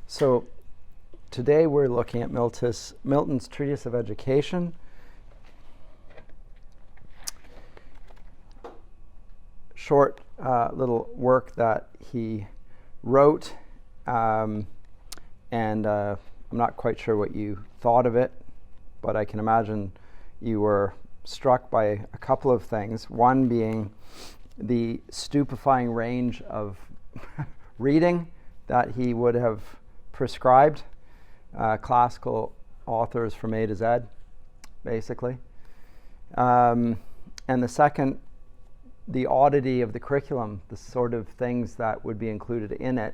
So today we're looking at Milton's treatise of education. Short little work that he wrote, and I'm not quite sure what you thought of it, but I can imagine you were struck by a couple of things. One being the stupefying range of reading that he would have prescribed, classical authors from A to Z, basically. And the second, the oddity of the curriculum, the sort of things that would be included in it,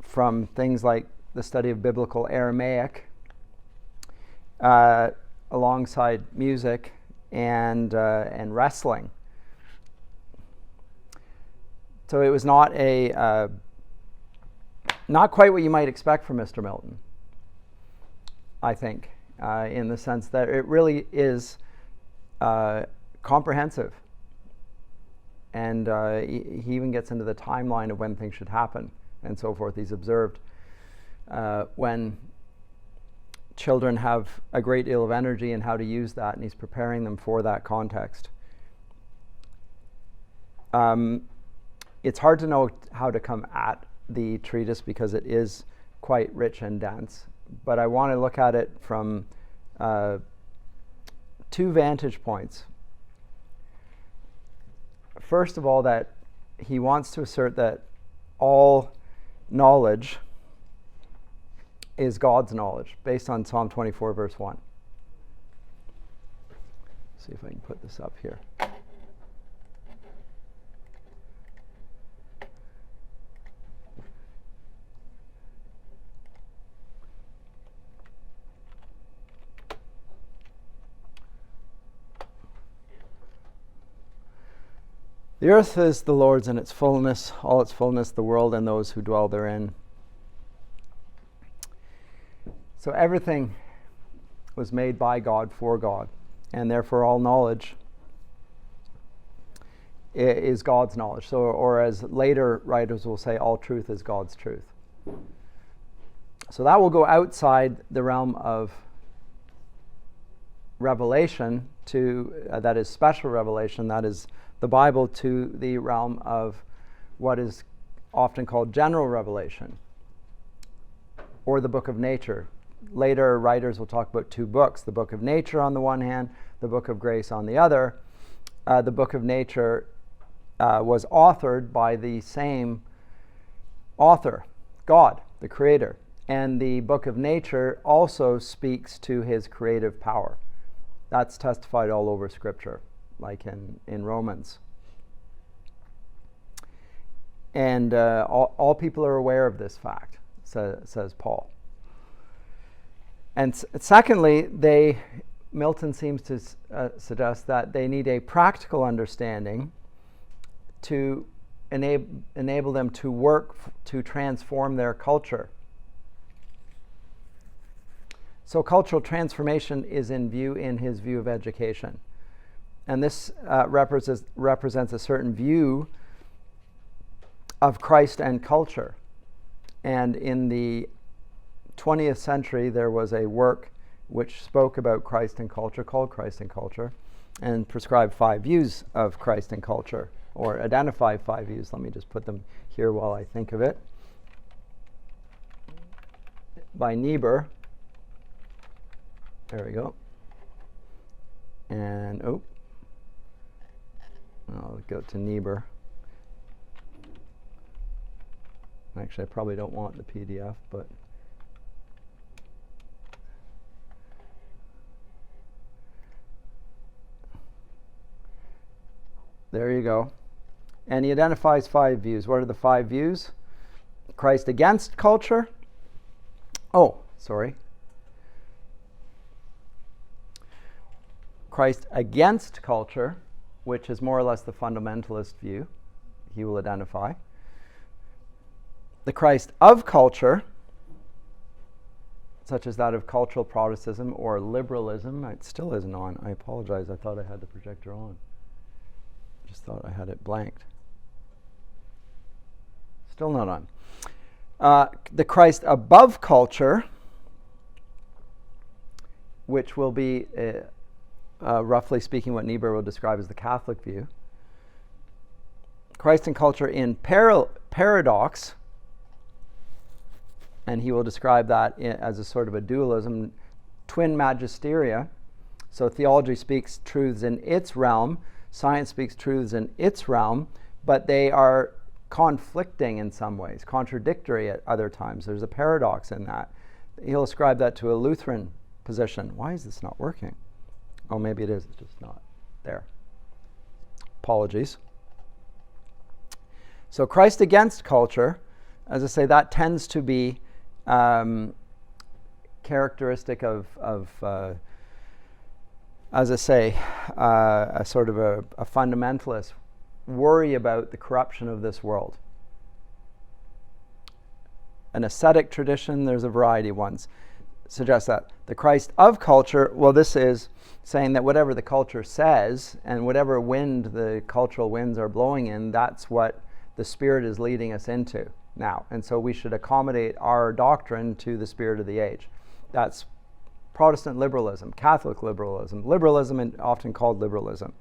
from things like the study of biblical Aramaic, alongside music and wrestling. So it was not not quite what you might expect from Mr. Milton, I think, in the sense that it really is comprehensive. And he even gets into the timeline of when things should happen and so forth. He's observed when children have a great deal of energy and how to use that, and he's preparing them for that context. It's hard to know how to come at the treatise because it is quite rich and dense, but I want to look at it from two vantage points. First of all, that he wants to assert that all knowledge is God's knowledge, based on Psalm 24, verse 1. See if I can put this up here. The earth is the Lord's and its fullness, all its fullness, the world and those who dwell therein. So everything was made by God for God, and therefore all knowledge is God's knowledge. So, or as later writers will say, all truth is God's truth. So that will go outside the realm of revelation to, that is special revelation, that is the Bible, to the realm of what is often called general revelation, or the book of nature. Later writers will talk about two books, the book of nature on the one hand, the book of grace on the other. The book of nature was authored by the same author, God, the creator. And the book of nature also speaks to his creative power. That's testified all over Scripture, like in Romans. And all people are aware of this fact, says Paul. And secondly, Milton seems to suggest that they need a practical understanding to enable them to work to transform their culture. So cultural transformation is in view in his view of education. And this represents a certain view of Christ and culture. And in the 20th century, there was a work which spoke about Christ and culture, called Christ and Culture, and prescribed 5 views of Christ and culture, or identify 5 views. Let me just put them here while I think of it. By Niebuhr. There we go. And, I'll go to Niebuhr. Actually, I probably don't want the PDF, but there you go. And he identifies 5 views. What are the 5 views? Christ against culture. Christ against culture, which is more or less the fundamentalist view, he will identify. The Christ of culture, such as that of cultural Protestantism or liberalism. It still isn't on. I apologize. I thought I had the projector on. Just thought I had it blanked. Still not on. The Christ above culture, which will be, roughly speaking, what Niebuhr will describe as the Catholic view. Christ and culture in paradox, and he will describe that as a sort of a dualism, twin magisteria. So theology speaks truths in its realm, science speaks truths in its realm, but they are conflicting in some ways, contradictory at other times. There's a paradox in that. He'll ascribe that to a Lutheran position. Why is this not working? Oh, maybe it is. It's just not there. Apologies. So Christ against culture, as I say, that tends to be characteristic of as I say, a sort of a fundamentalist worry about the corruption of this world. An ascetic tradition, there's a variety of ones, suggests that. The Christ of culture, well, this is saying that whatever the culture says and whatever wind the cultural winds are blowing in, that's what the Spirit is leading us into now. And so we should accommodate our doctrine to the spirit of the age. That's Protestant liberalism, Catholic liberalism, liberalism often called liberalism.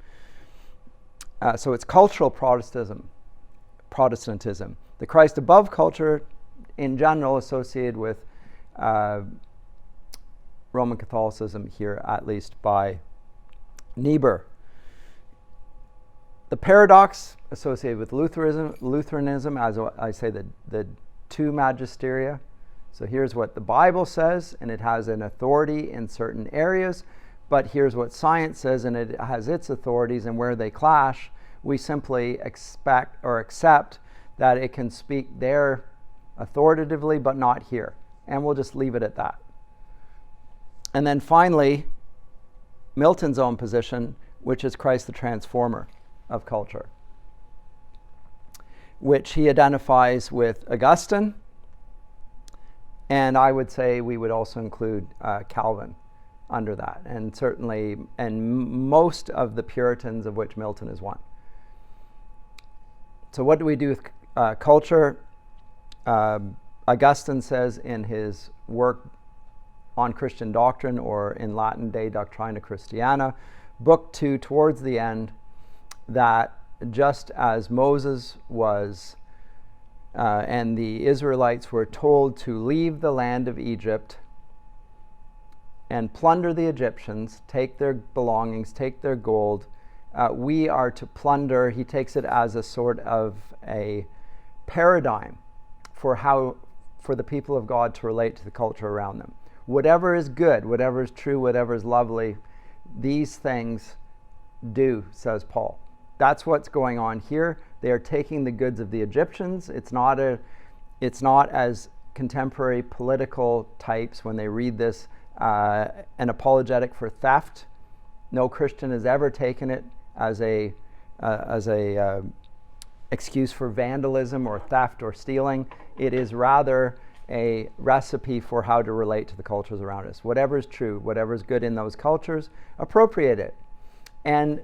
So it's cultural Protestantism. The Christ above culture, in general, associated with Roman Catholicism here, at least by Niebuhr. The paradox associated with Lutheranism, as I say, the two magisteria. So here's what the Bible says, and it has an authority in certain areas, but here's what science says, and it has its authorities, and where they clash, we simply expect or accept that it can speak there authoritatively, but not here. And we'll just leave it at that. And then finally, Milton's own position, which is Christ the transformer of culture, which he identifies with Augustine, and I would say we would also include Calvin under that, and certainly, and most of the Puritans, of which Milton is one. So what do we do with culture? Augustine says in his work on Christian doctrine, or in Latin, De Doctrina Christiana, book 2, towards the end, that just as Moses was and the Israelites were told to leave the land of Egypt and plunder the Egyptians, take their belongings, take their gold, we are to plunder. He takes it as a sort of a paradigm for the people of God to relate to the culture around them. Whatever is good, whatever is true, whatever is lovely, these things do, says Paul. That's what's going on here. They are taking the goods of the Egyptians. It's not as contemporary political types when they read this an apologetic for theft. No Christian has ever taken it as a excuse for vandalism or theft or stealing. It is rather a recipe for how to relate to the cultures around us. Whatever is true, whatever is good in those cultures, appropriate it and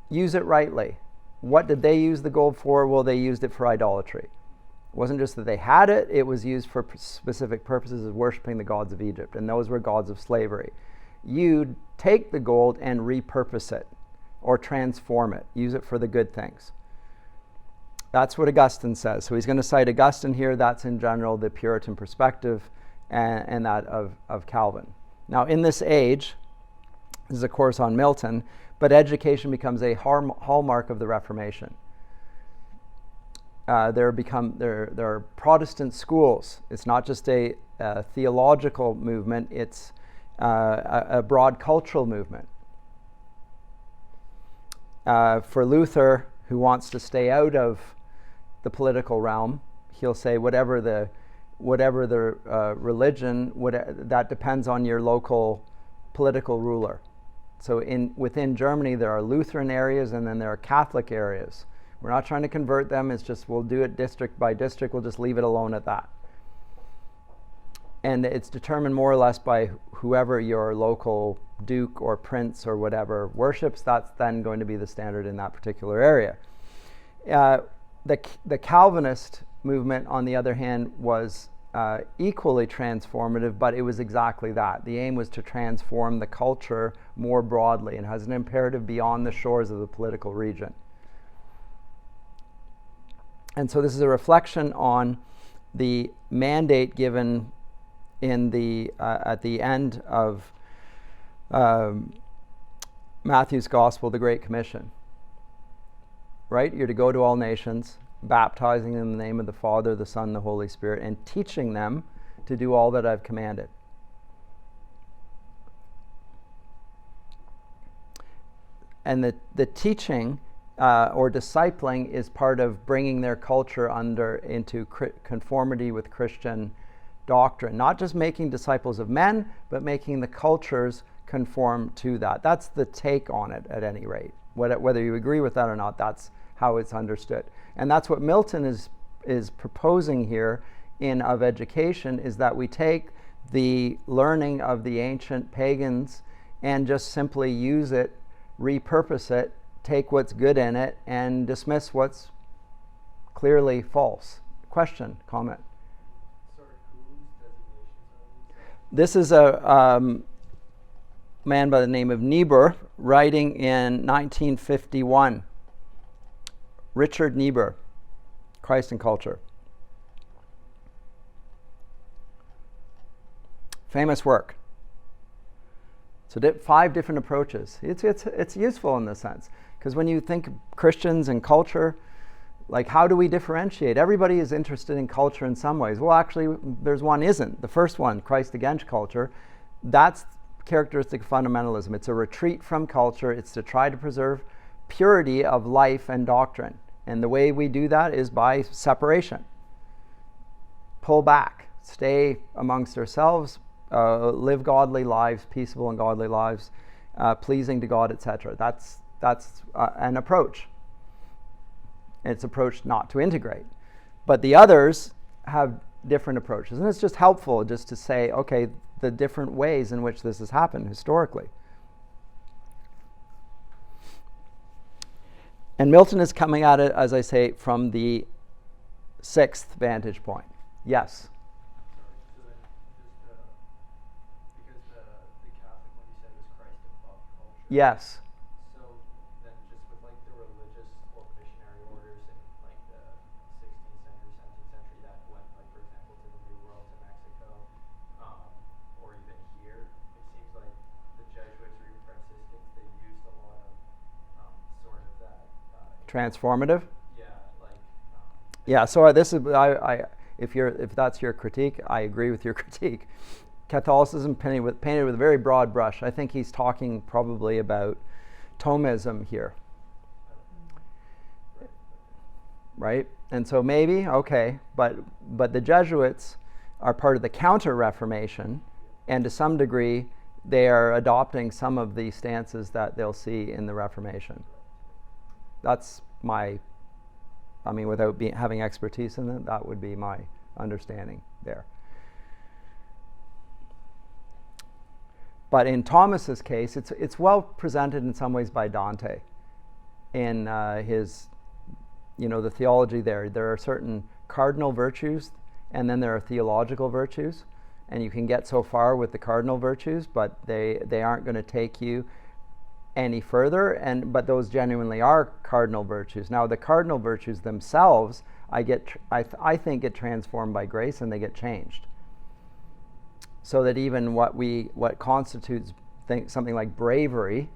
use it rightly. What did they use the gold for? Well, they used it for idolatry. It wasn't just that they had it, it was used for specific purposes of worshiping the gods of Egypt, and those were gods of slavery. You take the gold and repurpose it or transform it. Use it for the good things. That's what Augustine says. So he's going to cite Augustine here. That's in general the Puritan perspective and that of Calvin. Now in this age, this is a course on Milton, but education becomes a hallmark of the Reformation. There are Protestant schools. It's not just a theological movement, it's a broad cultural movement. For Luther, who wants to stay out of the political realm, he'll say whatever the religion, that depends on your local political ruler. So within Germany, there are Lutheran areas and then there are Catholic areas. We're not trying to convert them. It's just we'll do it district by district. We'll just leave it alone at that. And it's determined more or less by whoever your local duke or prince or whatever worships. That's then going to be the standard in that particular area. The Calvinist movement, on the other hand, was equally transformative, but it was exactly that. The aim was to transform the culture more broadly and has an imperative beyond the shores of the political region. And so this is a reflection on the mandate given in the at the end of Matthew's Gospel, the Great Commission. Right? You're to go to all nations, baptizing them in the name of the Father, the Son, and the Holy Spirit, and teaching them to do all that I've commanded. And the teaching or discipling is part of bringing their culture into conformity with Christian doctrine. Not just making disciples of men, but making the cultures conform to that. That's the take on it, at any rate. Whether you agree with that or not, that's how it's understood. And that's what Milton is proposing here in Of Education, is that we take the learning of the ancient pagans and just simply use it, repurpose it, take what's good in it, and dismiss what's clearly false. Question, comment? Sorry, whose designations are these? This is a man by the name of Niebuhr, writing in 1951. Richard Niebuhr, Christ and Culture. Famous work. So 5 different approaches. It's useful in this sense, because when you think Christians and culture, like, how do we differentiate? Everybody is interested in culture in some ways. Well, actually, there's one isn't. The first one, Christ against culture, that's characteristic of fundamentalism. It's a retreat from culture. It's to try to preserve purity of life and doctrine. And the way we do that is by separation. Pull back. Stay amongst ourselves. Live godly lives, peaceable and godly lives, pleasing to God, etc. That's an approach. It's approach not to integrate. But the others have different approaches. And it's just helpful just to say, okay, the different ways in which this has happened historically. And Milton is coming at it, as I say, from the 6th vantage point. Yes? So then, because the Catholic one you said was Christ above culture. Yes. So then, just with like the religious or missionary orders in like the 16th century, 17th century that went, like, for example, to the New World, to Mexico, or even here, it seems like the Jesuits or even Franciscans, they used a lot of sort of that. Transformative? Yeah, like. Yeah. So this is if that's your critique, I agree with your critique. Catholicism painted with a very broad brush. I think he's talking probably about Thomism here, right? And so maybe okay, but the Jesuits are part of the Counter-Reformation, and to some degree, they are adopting some of the stances that they'll see in the Reformation. That's without having expertise in it, that would be my understanding there. But in Thomas's case, it's well presented in some ways by Dante in his, the theology there. There are certain cardinal virtues, and then there are theological virtues, and you can get so far with the cardinal virtues, but they aren't going to take you any further, but those genuinely are cardinal virtues. Now, the cardinal virtues themselves, I think get transformed by grace, and they get changed, so that even what constitutes something like bravery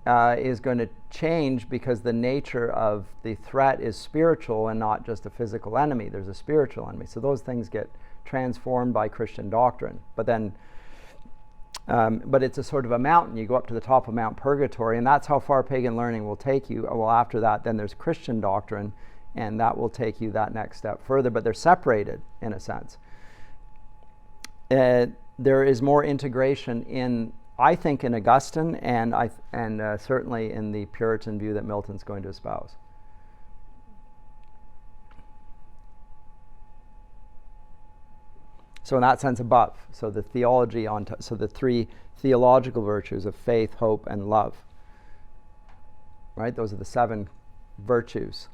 is going to change, because the nature of the threat is spiritual and not just a physical enemy. There's a spiritual enemy, so those things get transformed by Christian doctrine. But then. But it's a sort of a mountain. You go up to the top of Mount Purgatory, and that's how far pagan learning will take you. Well, after that, then there's Christian doctrine, and that will take you that next step further. But they're separated, in a sense. There is more integration I think, in Augustine, and certainly in the Puritan view that Milton's going to espouse. So in that sense, above. So the theology so the 3 theological virtues of faith, hope, and love. Right? Those are the 7 virtues.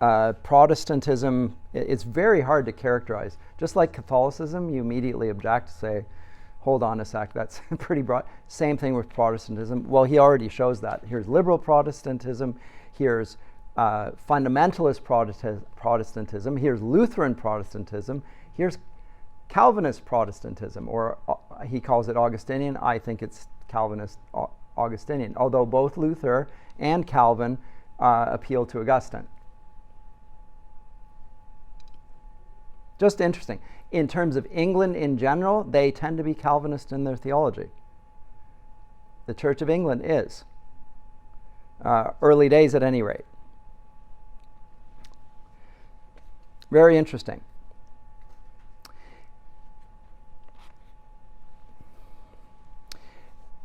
Protestantism, it's very hard to characterize. Just like Catholicism, you immediately object to say, hold on a sec, that's pretty broad. Same thing with Protestantism. Well, he already shows that. Here's liberal Protestantism, here's fundamentalist Protestantism, here's Lutheran Protestantism, here's Calvinist Protestantism, or he calls it Augustinian. I think it's Calvinist Augustinian, although both Luther and Calvin appeal to Augustine. Just interesting. In terms of England in general, they tend to be Calvinist in their theology. The Church of England is. Early days at any rate. Very interesting.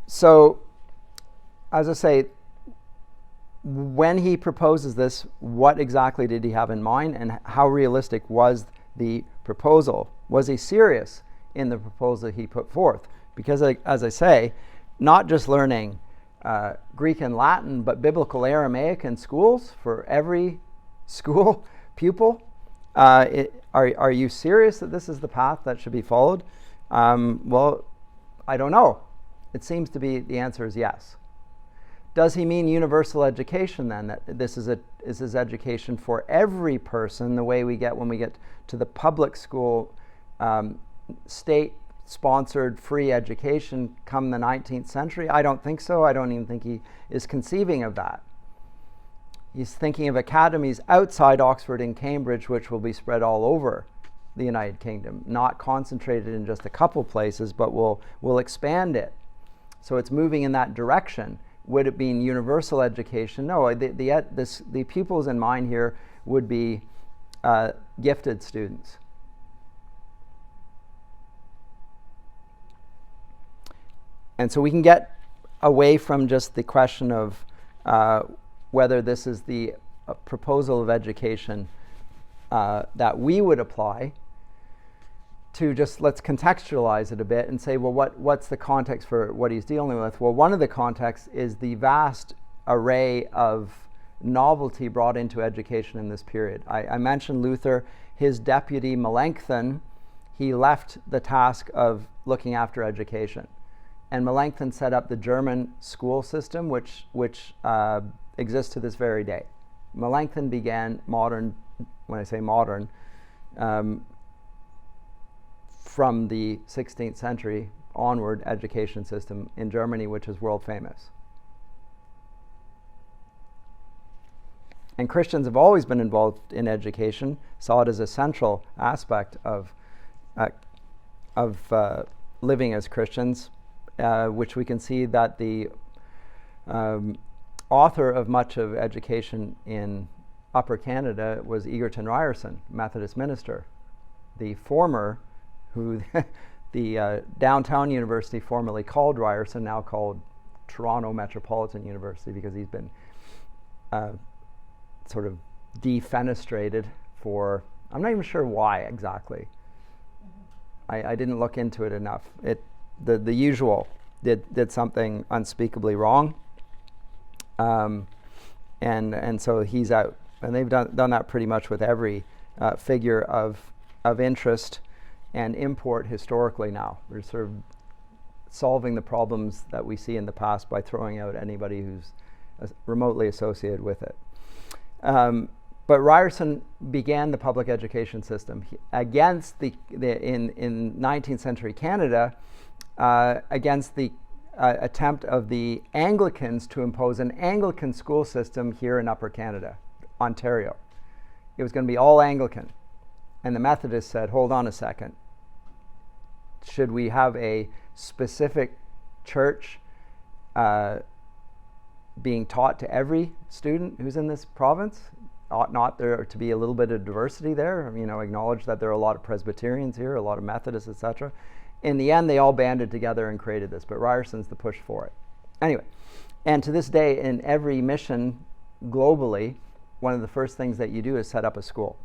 So, as I say, when he proposes this, what exactly did he have in mind, and how realistic was the proposal? Was he serious in the proposal he put forth? Because, as I say, not just learning Greek and Latin, but biblical Aramaic in schools for every school pupil. Are you serious that this is the path that should be followed? Well, I don't know. It seems to be the answer is yes. Does he mean universal education then? That this is education for every person, the way we get when we get to the public school, state-sponsored free education come the 19th century? I don't think so. I don't even think he is conceiving of that. He's thinking of academies outside Oxford and Cambridge, which will be spread all over the United Kingdom, not concentrated in just a couple places, but will expand it. So it's moving in that direction. Would it mean universal education? No, the pupils in mind here would be gifted students. And so we can get away from just the question of whether this is the proposal of education that we would apply, to just let's contextualize it a bit and say, well, what's the context for what he's dealing with? Well, one of the contexts is the vast array of novelty brought into education in this period. I mentioned Luther, his deputy Melanchthon, he left the task of looking after education. And Melanchthon set up the German school system, which exists to this very day. Melanchthon began modern, when I say modern, from the 16th century onward education system in Germany, which is world famous. And Christians have always been involved in education, saw it as a central aspect of living as Christians, which we can see that the author of much of education in Upper Canada was Egerton Ryerson, Methodist minister, the former who the downtown university formerly called Ryerson, now called Toronto Metropolitan University, because he's been sort of defenestrated for, I'm not even sure why exactly. I didn't look into it enough. The usual did something unspeakably wrong, and so he's out. And they've done that pretty much with every figure of interest and import historically now. We're sort of solving the problems that we see in the past by throwing out anybody who's remotely associated with it. But Ryerson began the public education system against in 19th century Canada, against the attempt of the Anglicans to impose an Anglican school system here in Upper Canada, Ontario. It was going to be all Anglican. And the Methodists said, hold on a second. Should we have a specific church being taught to every student who's in this province? Ought not there to be a little bit of diversity there? Acknowledge that there are a lot of Presbyterians here, a lot of Methodists, etc. In the end, they all banded together and created this, but Ryerson's the push for it. Anyway, and to this day, in every mission globally, one of the first things that you do is set up a school.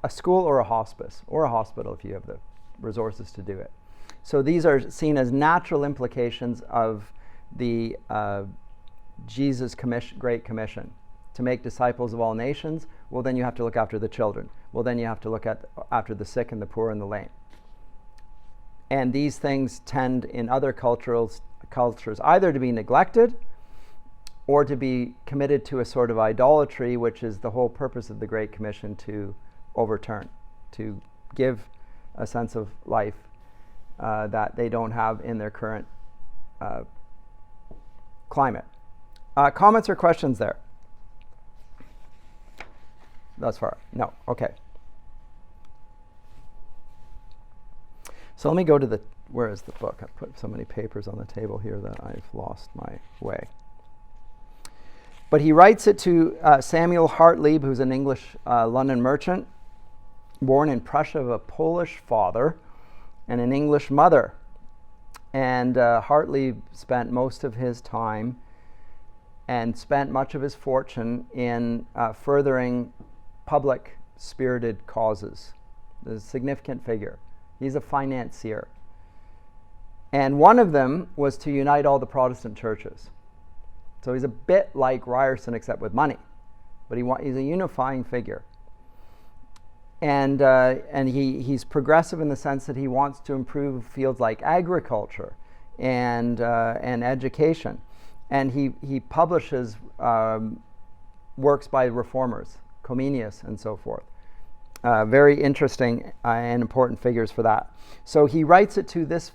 A school or a hospice, or a hospital if you have the resources to do it. So these are seen as natural implications of the Jesus Great Commission. to make disciples of all nations, well, then you have to look after the children. Well, then you have to look after the sick and the poor and the lame. And these things tend in other cultures either to be neglected or to be committed to a sort of idolatry, which is the whole purpose of the Great Commission to overturn, to give a sense of life that they don't have in their current climate. Comments or questions there? Thus far? No. Okay. So let me go to where is the book? I put so many papers on the table here that I've lost my way. But he writes it to Samuel Hartlieb, who's an English London merchant, born in Prussia of a Polish father and an English mother. And Hartlieb spent most of his time and spent much of his fortune in furthering public spirited causes. There's a significant figure. He's a financier. And one of them was to unite all the Protestant churches. So he's a bit like Ryerson, except with money. But he's a unifying figure. And he's progressive in the sense that he wants to improve fields like agriculture and education. And he publishes works by reformers, Comenius and so forth. Very interesting and important figures for that. So he writes it to this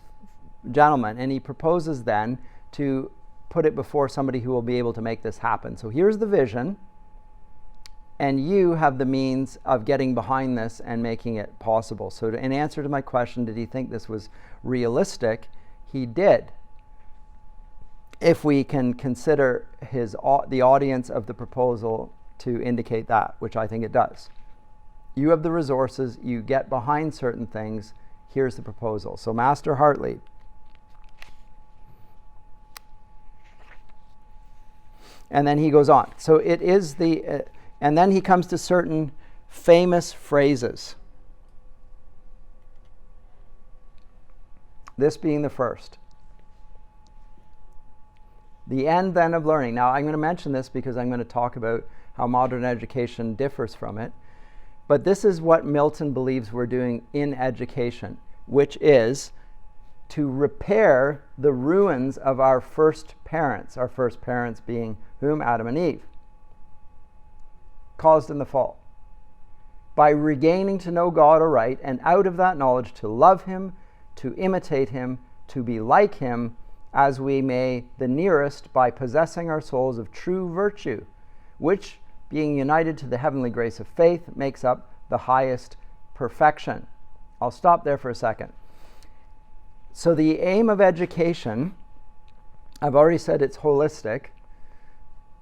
gentleman, and he proposes then to put it before somebody who will be able to make this happen. So here's the vision, and you have the means of getting behind this and making it possible. So in answer to my question, did he think this was realistic? He did. If we can consider the audience of the proposal to indicate that, which I think it does. You have the resources, you get behind certain things, here's the proposal. So Master Hartlieb. And then he goes on. So it is and then he comes to certain famous phrases. This being the first. The end then of learning. Now I'm going to mention this because I'm going to talk about how modern education differs from it. But this is what Milton believes we're doing in education, which is to repair the ruins of our first parents being whom? Adam and Eve, caused in the fall. By regaining to know God aright, and out of that knowledge to love him, to imitate him, to be like him, as we may the nearest by possessing our souls of true virtue, which, being united to the heavenly grace of faith, makes up the highest perfection. I'll stop there for a second. So the aim of education, I've already said it's holistic.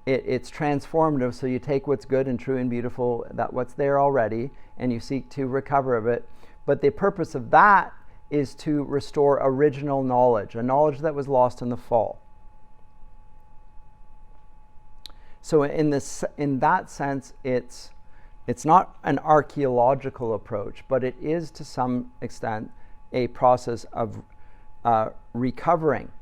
It's transformative, so you take what's good and true and beautiful, that what's there already, and you seek to recover of it. But the purpose of that is to restore original knowledge, a knowledge that was lost in the fall. So in that sense, it's not an archaeological approach, but it is to some extent a process of recovering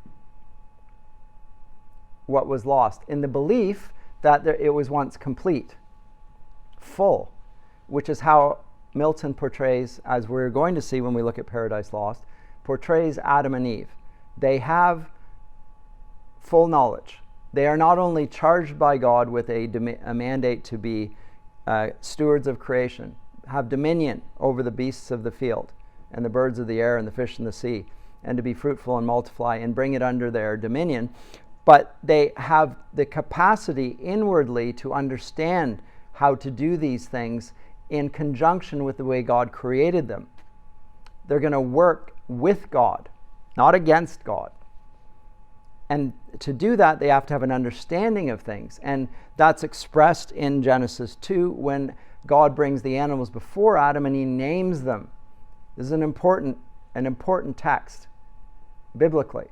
what was lost in the belief that it was once complete, full, which is how Milton portrays, as we're going to see when we look at Paradise Lost, portrays Adam and Eve. They have full knowledge. They are not only charged by God with a mandate to be stewards of creation, have dominion over the beasts of the field and the birds of the air and the fish in the sea, and to be fruitful and multiply and bring it under their dominion, but they have the capacity inwardly to understand how to do these things in conjunction with the way God created them. They're going to work with God, not against God. And to do that, they have to have an understanding of things. And that's expressed in Genesis 2 when God brings the animals before Adam and he names them. This is an important text, biblically.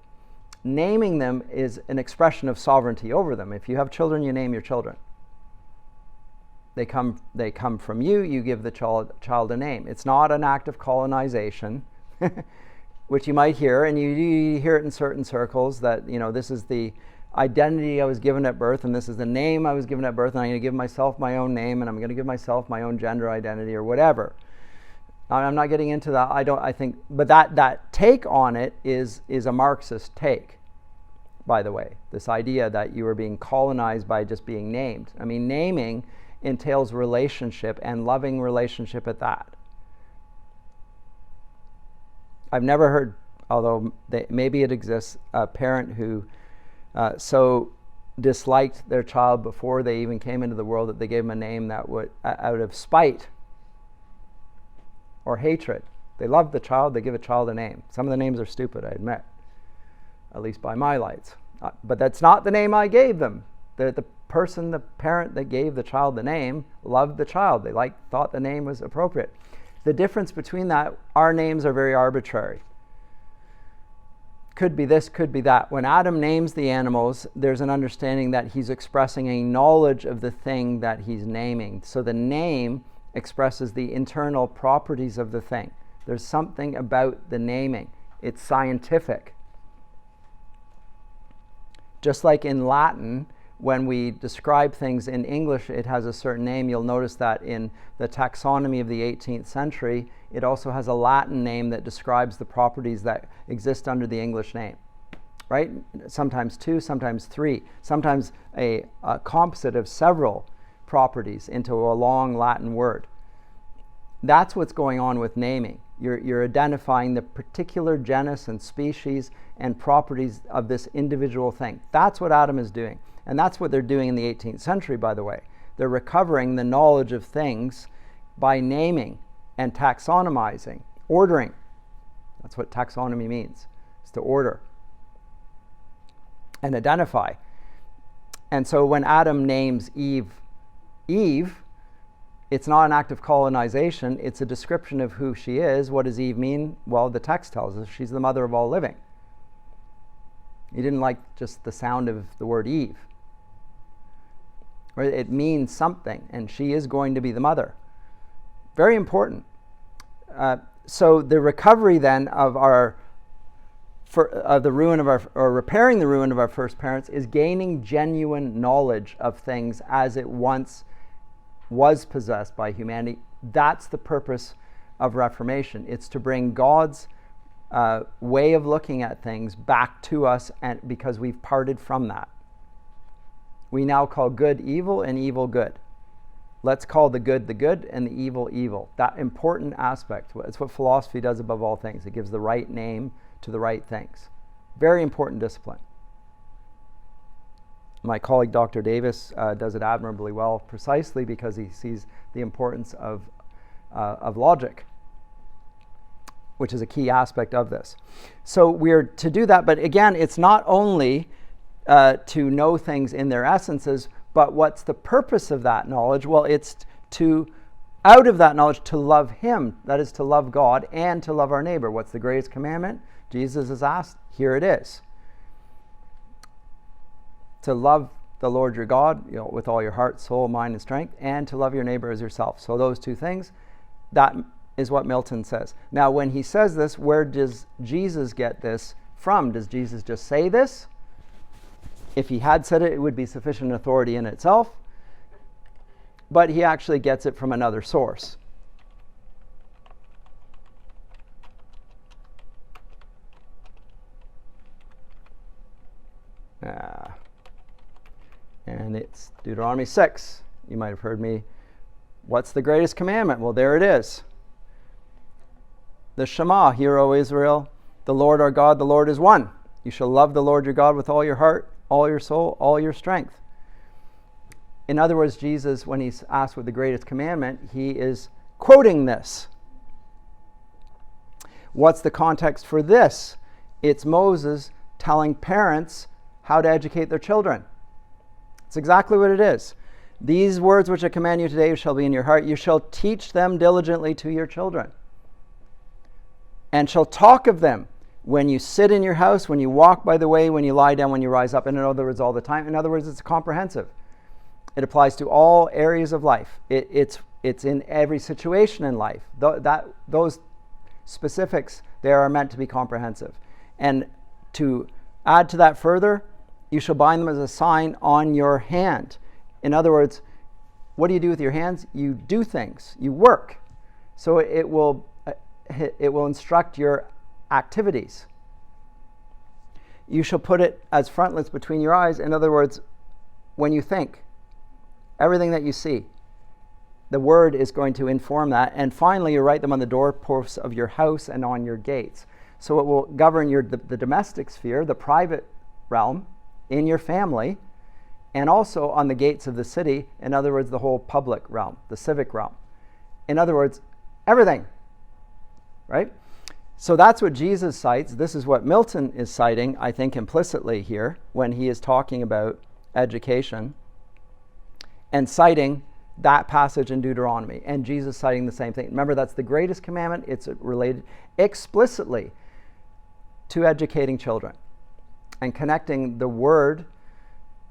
Naming them is an expression of sovereignty over them. If you have children, you name your children. They come from you, you give the child a name. It's not an act of colonization, which you might hear, and you hear it in certain circles that, this is the identity I was given at birth, and this is the name I was given at birth, and I'm going to give myself my own name, and I'm going to give myself my own gender identity or whatever. I'm not getting into that. But that take on it is a Marxist take, by the way. This idea that you are being colonized by just being named. I mean, naming entails relationship, and loving relationship at that. I've never heard, although maybe it exists, a parent who so disliked their child before they even came into the world that they gave them a name that would, out of spite or hatred. They love the child, they give a child a name. Some of the names are stupid, I admit, at least by my lights. But that's not the name I gave them. The parent that gave the child the name loved the child. They thought the name was appropriate. The difference between that, our names are very arbitrary. Could be this, could be that. When Adam names the animals, there's an understanding that he's expressing a knowledge of the thing that he's naming. So the name expresses the internal properties of the thing. There's something about the naming. It's scientific. Just like in Latin, when we describe things in English, it has a certain name. You'll notice that in the taxonomy of the 18th century, it also has a Latin name that describes the properties that exist under the English name, right? Sometimes two, sometimes three, sometimes a composite of several properties into a long Latin word. That's what's going on with naming. You're identifying the particular genus and species and properties of this individual thing. That's what Adam is doing. And that's what they're doing in the 18th century, by the way. They're recovering the knowledge of things by naming and taxonomizing, ordering. That's what taxonomy means, is to order and identify. And so when Adam names Eve, it's not an act of colonization, it's a description of who she is. What does Eve mean? Well, the text tells us she's the mother of all living. He didn't like just the sound of the word Eve. It means something, and she is going to be the mother. Very important. So the recovery then of the ruin of or repairing the ruin of our first parents is gaining genuine knowledge of things as it once was possessed by humanity. That's the purpose of Reformation. It's to bring God's way of looking at things back to us, and because we've parted from that. We now call good evil and evil good. Let's call the good and the evil evil. That important aspect. It's what philosophy does above all things. It gives the right name to the right things. Very important discipline. My colleague Dr. Davis does it admirably well, precisely because he sees the importance of logic, which is a key aspect of this. So we're to do that, but again, it's not only to know things in their essences, but what's the purpose of that knowledge? Well, it's to, out of that knowledge, to love Him, that is to love God and to love our neighbor. What's the greatest commandment? Jesus is asked, here it is. To love the Lord your God, with all your heart, soul, mind, and strength, and to love your neighbor as yourself. So those two things, that is what Milton says. Now, when he says this, where does Jesus get this from? Does Jesus just say this? If he had said it, it would be sufficient authority in itself. But he actually gets it from another source. And it's Deuteronomy 6. You might have heard me. What's the greatest commandment? Well, there it is. The Shema, hear, O Israel, the Lord our God, the Lord is one. You shall love the Lord your God with all your heart, all your soul, all your strength. In other words, Jesus, when he's asked what the greatest commandment, he is quoting this. What's the context for this? It's Moses telling parents how to educate their children. It's exactly what it is. These words which I command you today shall be in your heart. You shall teach them diligently to your children, and shall talk of them when you sit in your house, when you walk by the way, when you lie down, when you rise up. In other words, all the time. In other words, it's comprehensive. It applies to all areas of life. It's in every situation in life. Those specifics there are meant to be comprehensive. And to add to that further, You shall bind them as a sign on your hand. In other words, what do you do with your hands? You do things. You work. So it will instruct your activities. You shall put it as frontlets between your eyes. In other words, when you think, everything that you see, the word is going to inform that. And finally, you write them on the doorposts of your house and on your gates. So it will govern the domestic sphere, the private realm, in your family, and also on the gates of the city. In other words, the whole public realm, the civic realm. In other words, everything, right? So that's what Jesus cites. This is what Milton is citing, I think, implicitly here when he is talking about education and citing that passage in Deuteronomy, and Jesus citing the same thing. Remember, that's the greatest commandment. It's related explicitly to educating children and connecting the word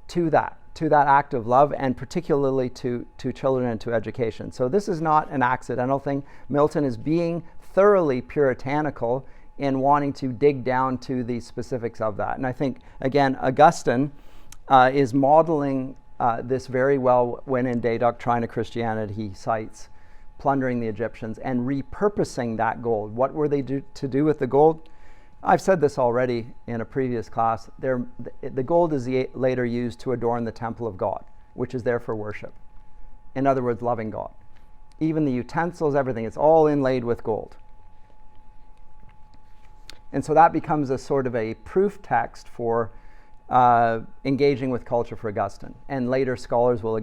to that act of love, and particularly to children and to education. So this is not an accidental thing. Milton is being thoroughly puritanical in wanting to dig down to the specifics of that. And I think, again, Augustine is modeling this very well when in De Doctrina Christianity he cites plundering the Egyptians and repurposing that gold. What were they to do with the gold? I've said this already in a previous class. The gold is later used to adorn the temple of God, which is there for worship. In other words, loving God. Even the utensils, everything, it's all inlaid with gold. And so that becomes a sort of a proof text for engaging with culture for Augustine. And later scholars will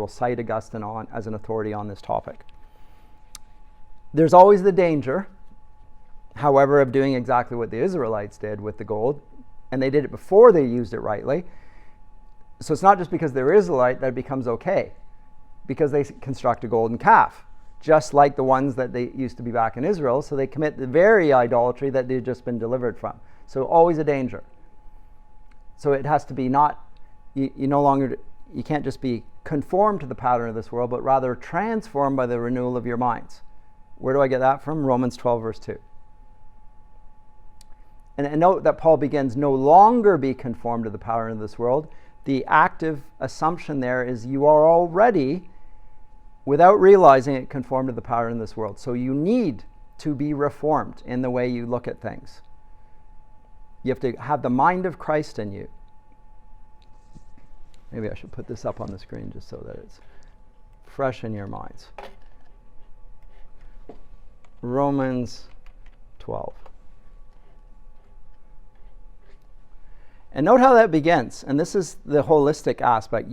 cite Augustine as an authority on this topic. There's always the danger, however, of doing exactly what the Israelites did with the gold, and they did it before they used it rightly. So it's not just because they're Israelite that it becomes okay, because they construct a golden calf, just like the ones that they used to be back in Israel, so they commit the very idolatry that they've just been delivered from. So always a danger. So it has to be you can't just be conformed to the pattern of this world, but rather transformed by the renewal of your minds. Where do I get that from? Romans 12, verse 2. And note that Paul begins, no longer be conformed to the pattern of this world. The active assumption there is you are already, without realizing it, conformed to the pattern of this world. So you need to be reformed in the way you look at things. You have to have the mind of Christ in you. Maybe I should put this up on the screen just so that it's fresh in your minds. Romans 12. And note how that begins. And this is the holistic aspect.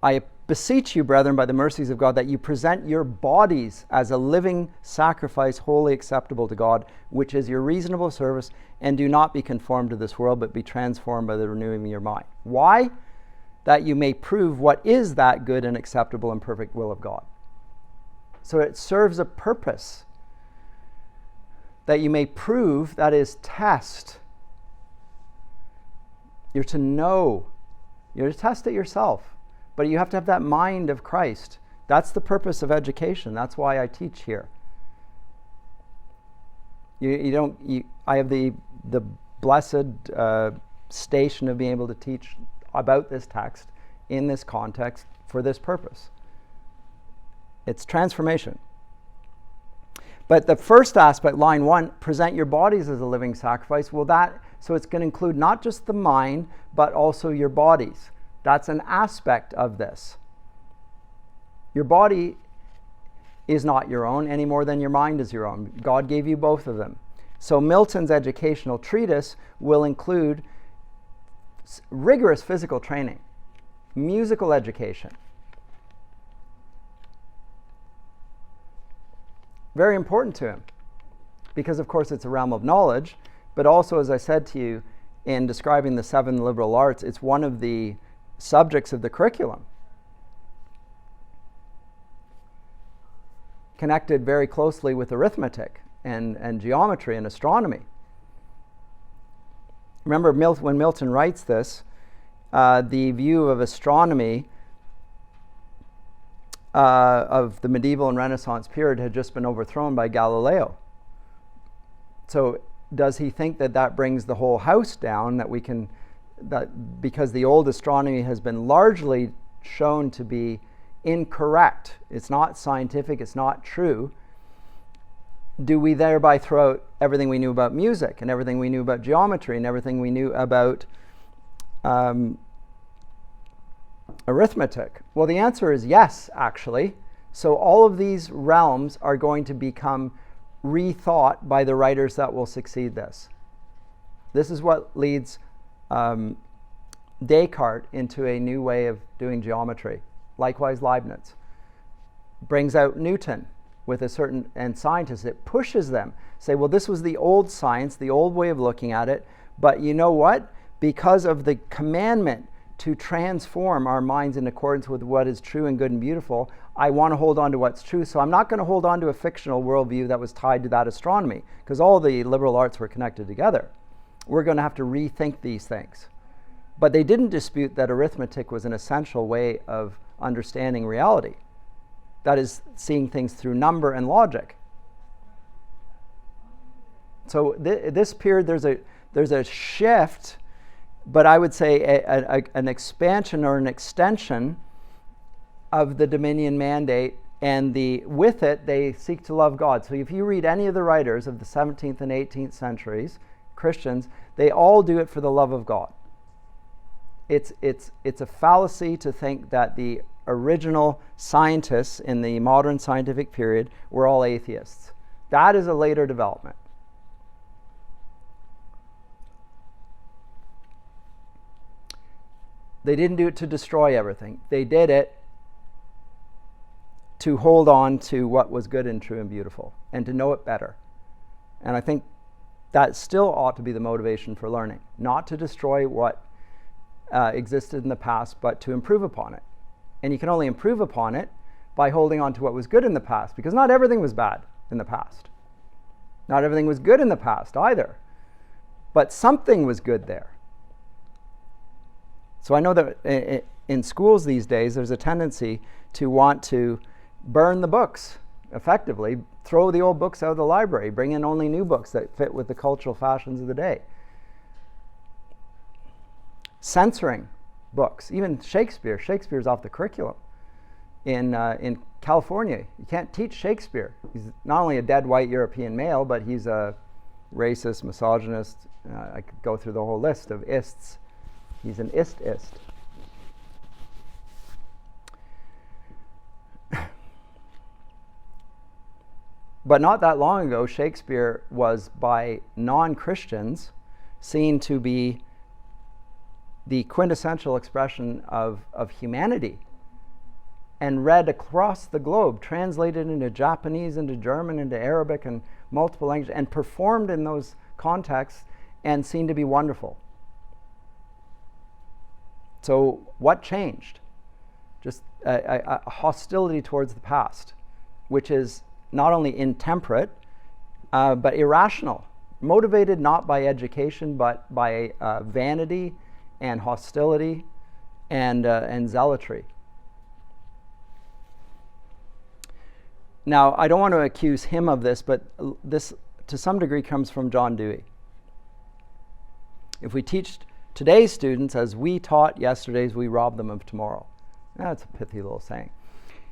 I beseech you, brethren, by the mercies of God, that you present your bodies as a living sacrifice, wholly acceptable to God, which is your reasonable service, and do not be conformed to this world, but be transformed by the renewing of your mind. Why? That you may prove what is that good and acceptable and perfect will of God. So it serves a purpose. That you may prove, that is, test. You're to know. You're to test it yourself. But you have to have that mind of Christ. That's the purpose of education. That's why I teach here. I have the blessed station of being able to teach about this text in this context for this purpose. It's transformation. But the first aspect, line 1, present your bodies as a living sacrifice. So it's going to include not just the mind, but also your bodies. That's an aspect of this. Your body is not your own any more than your mind is your own. God gave you both of them. So Milton's educational treatise will include rigorous physical training, musical education. Very important to him because, of course, it's a realm of knowledge, but also, as I said to you in describing the 7 liberal arts, it's one of the subjects of the curriculum, connected very closely with arithmetic and geometry and astronomy. Remember, when Milton writes this, the view of astronomy of the medieval and Renaissance period had just been overthrown by Galileo. So does he think that brings the whole house down, that we can that because the old astronomy has been largely shown to be incorrect, it's not scientific, it's not true, do we thereby throw out everything we knew about music and everything we knew about geometry and everything we knew about arithmetic? Well, the answer is yes, actually. So all of these realms are going to become rethought by the writers that will succeed this. This is what leads Descartes into a new way of doing geometry. Likewise, Leibniz brings out Newton with a certain, and scientists, it pushes them, say, well, this was the old science, the old way of looking at it, but you know what? Because of the commandment to transform our minds in accordance with what is true and good and beautiful, I want to hold on to what's true. So I'm not going to hold on to a fictional worldview that was tied to that astronomy, because all the liberal arts were connected together. We're going to have to rethink these things. But they didn't dispute that arithmetic was an essential way of understanding reality. That is, seeing things through number and logic. So this period, there's a shift, but I would say an expansion or an extension of the dominion mandate, and with it, they seek to love God. So if you read any of the writers of the 17th and 18th centuries, Christians, they all do it for the love of God. It's a fallacy to think that the original scientists in the modern scientific period were all atheists. That is a later development. They didn't do it to destroy everything. They did it to hold on to what was good and true and beautiful, and to know it better. And I think that still ought to be the motivation for learning, not to destroy what existed in the past, but to improve upon it. And you can only improve upon it by holding on to what was good in the past, because not everything was bad in the past. Not everything was good in the past either. But something was good there. So I know that in schools these days, there's a tendency to want to burn the books, effectively, throw the old books out of the library, bring in only new books that fit with the cultural fashions of the day. Censoring books, even Shakespeare. Shakespeare's off the curriculum. In California, you can't teach Shakespeare. He's not only a dead white European male, but he's a racist, misogynist. I could go through the whole list of ists. He's an ist. But not that long ago, Shakespeare was, by non-Christians, seen to be the quintessential expression of humanity, and read across the globe, translated into Japanese, into German, into Arabic, and multiple languages, and performed in those contexts, and seen to be wonderful. So what changed? Just a hostility towards the past, which is not only intemperate, but irrational, motivated not by education, but by vanity and hostility and zealotry. Now, I don't want to accuse him of this, but this to some degree comes from John Dewey. If we teach today's students as we taught yesterday's, we rob them of tomorrow. That's a pithy little saying.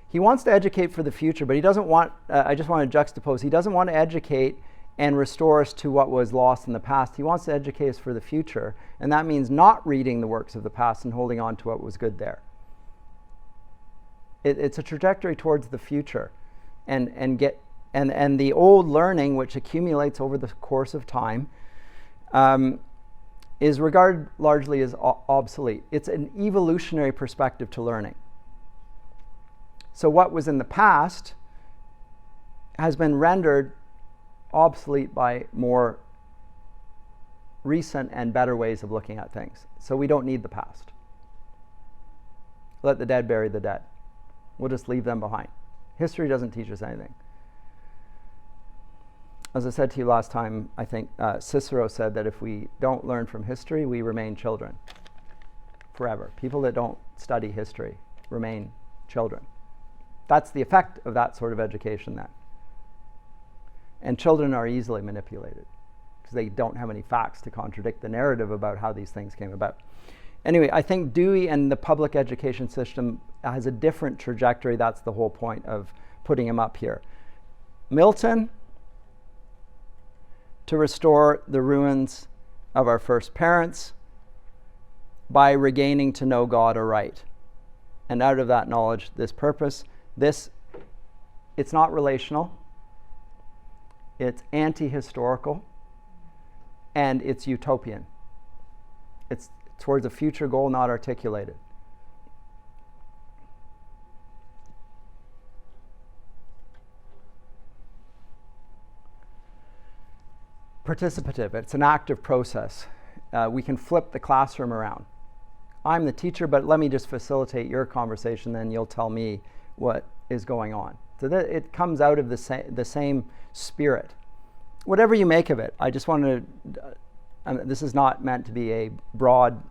He wants to educate for the future, but he doesn't want, I just want to juxtapose, he doesn't want to educate and restore us to what was lost in the past. He wants to educate us for the future, and that means not reading the works of the past and holding on to what was good there. It's a trajectory towards the future, and the old learning, which accumulates over the course of time, is regarded largely as obsolete. It's an evolutionary perspective to learning. So what was in the past has been rendered obsolete by more recent and better ways of looking at things. So we don't need the past. Let the dead bury the dead. We'll just leave them behind. History doesn't teach us anything. As I said to you last time, I think Cicero said that if we don't learn from history, we remain children forever. People that don't study history remain children. That's the effect of that sort of education then. And children are easily manipulated. because they don't have any facts to contradict the narrative about how these things came about. Anyway, I think Dewey and the public education system has a different trajectory. That's the whole point of putting him up here. Milton, to restore the ruins of our first parents by regaining to know God aright. And out of that knowledge, this purpose, it's not relational, it's anti-historical, and it's utopian. It's towards a future goal not articulated. Participative, it's an active process. We can flip the classroom around. I'm the teacher, but let me just facilitate your conversation, then you'll tell me what is going on. So that it comes out of the same spirit. Whatever you make of it, I just wanted to, this is not meant to be a broad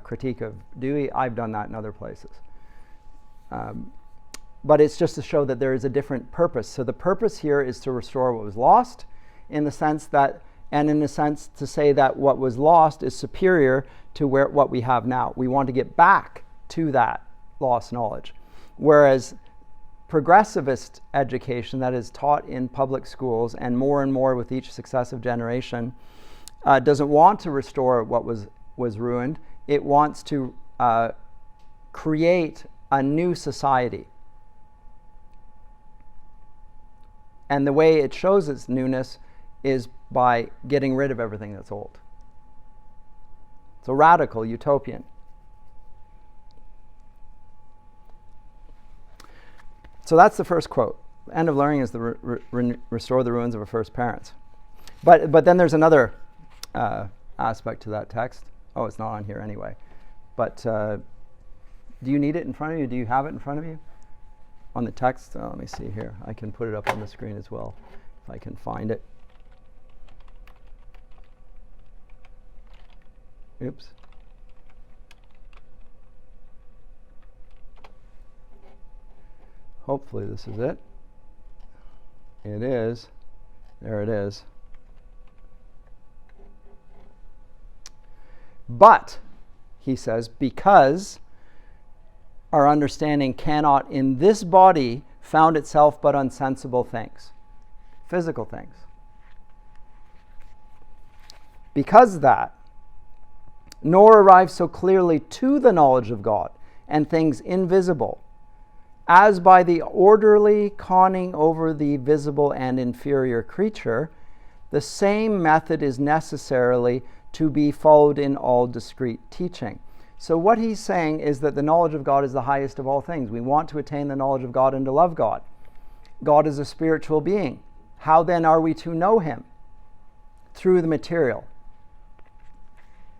critique of Dewey. I've done that in other places. But it's just to show that there is a different purpose. So the purpose here is to restore what was lost, in the sense that, and in a sense to say that what was lost is superior to what we have now. We want to get back to that lost knowledge. Whereas progressivist education that is taught in public schools, and more with each successive generation, doesn't want to restore what was ruined. It wants to create a new society. And the way it shows its newness is by getting rid of everything that's old. So radical, utopian. So that's the first quote. End of learning is the restore the ruins of our first parents. But then there's another aspect to that text. Oh, it's not on here anyway. But do you need it in front of you? Do you have it in front of you? On the text? Oh, let me see here. I can put it up on the screen as well, if I can find it. Oops. Hopefully this is it. It is. There it is. But, he says, because our understanding cannot in this body found itself but on sensible things, physical things. Because that, nor arrive so clearly to the knowledge of God and things invisible, as by the orderly conning over the visible and inferior creature, the same method is necessarily to be followed in all discrete teaching. So what he's saying is that the knowledge of God is the highest of all things. We want to attain the knowledge of God and to love God. God is a spiritual being. How then are we to know him? Through the material.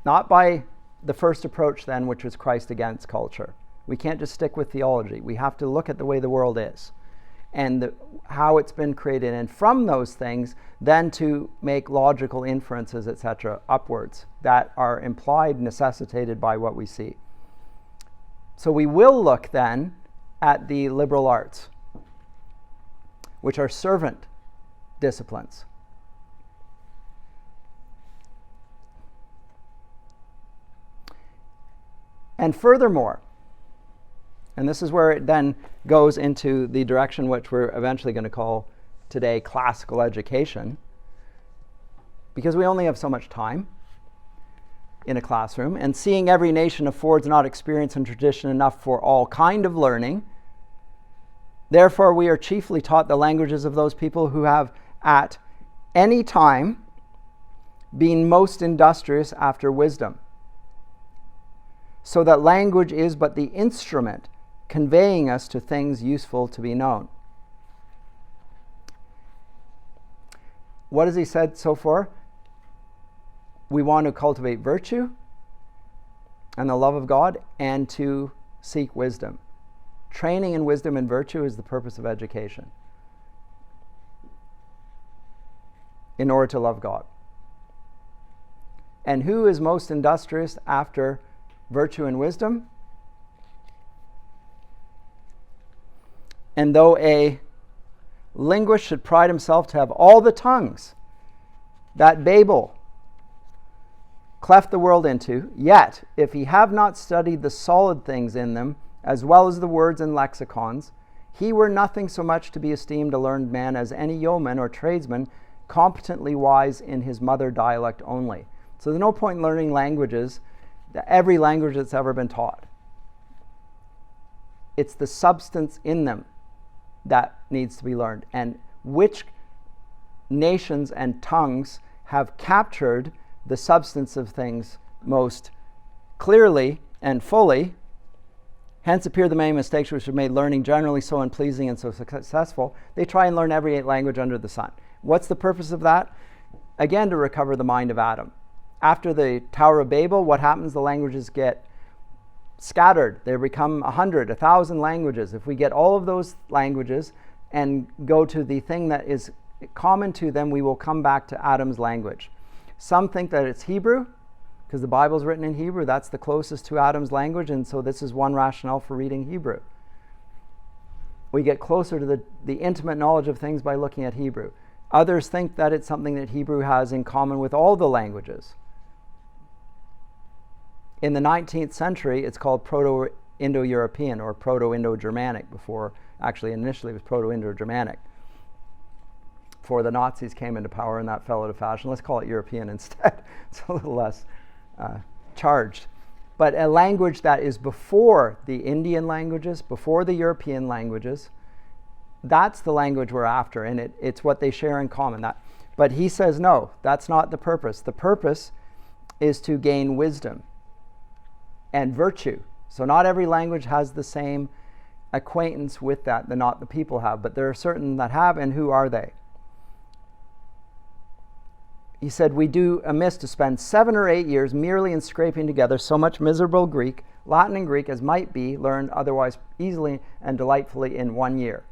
Not by the first approach then, which was Christ against culture. We can't just stick with theology. We have to look at the way the world is and how it's been created, and from those things then to make logical inferences, etc., upwards that are implied, necessitated by what we see. So we will look then at the liberal arts, which are servant disciplines. And furthermore, and this is where it then goes into the direction which we're eventually going to call today classical education, because we only have so much time in a classroom, and seeing every nation affords not experience and tradition enough for all kind of learning, therefore we are chiefly taught the languages of those people who have at any time been most industrious after wisdom, so that language is but the instrument conveying us to things useful to be known. What has he said so far? We want to cultivate virtue and the love of God and to seek wisdom. Training in wisdom and virtue is the purpose of education in order to love God. And who is most industrious after virtue and wisdom? And though a linguist should pride himself to have all the tongues, that Babel cleft the world into, yet if he have not studied the solid things in them, as well as the words and lexicons, he were nothing so much to be esteemed a learned man as any yeoman or tradesman competently wise in his mother dialect only. So there's no point in learning languages, every language that's ever been taught. It's the substance in them that needs to be learned. And which nations and tongues have captured the substance of things most clearly and fully. Hence appear the many mistakes which have made learning generally so unpleasing and so successful. They try and learn every language under the sun. What's the purpose of that? Again, to recover the mind of Adam. After the Tower of Babel, what happens? The languages get scattered. They become 100, 1,000 languages. If we get all of those languages and go to the thing that is common to them, we will come back to Adam's language. Some think that it's Hebrew, because the Bible's written in Hebrew. That's the closest to Adam's language, and so this is one rationale for reading Hebrew. We get closer to the intimate knowledge of things by looking at Hebrew. Others think that it's something that Hebrew has in common with all the languages. In the 19th century, it's called Proto-Indo-European or Proto-Indo-Germanic before, actually initially it was Proto-Indo-Germanic. Before the Nazis came into power and that fell out of fashion. Let's call it European instead. It's a little less charged. But a language that is before the Indian languages, before the European languages, that's the language we're after, and it's what they share in common. But he says, no, that's not the purpose. The purpose is to gain wisdom and virtue. So not every language has the same acquaintance with that than not the people have, but there are certain that have, and who are they? He said, we do amiss to spend 7 or 8 years merely in scraping together so much miserable Greek, Latin and Greek, as might be learned otherwise easily and delightfully in 1 year.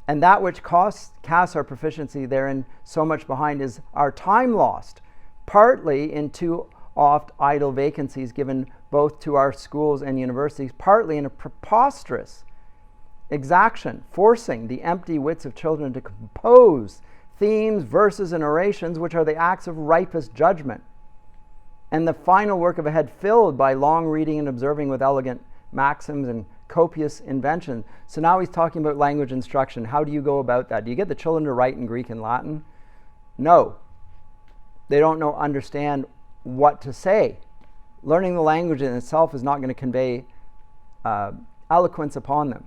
And that which casts our proficiency therein so much behind is our time lost, partly in too oft idle vacancies given both to our schools and universities, partly in a preposterous exaction, forcing the empty wits of children to compose themes, verses, and orations, which are the acts of ripest judgment, and the final work of a head filled by long reading and observing with elegant maxims and copious invention. So now he's talking about language instruction. How do you go about that? Do you get the children to write in Greek and Latin? No. They don't understand what to say. Learning the language in itself is not going to convey eloquence upon them.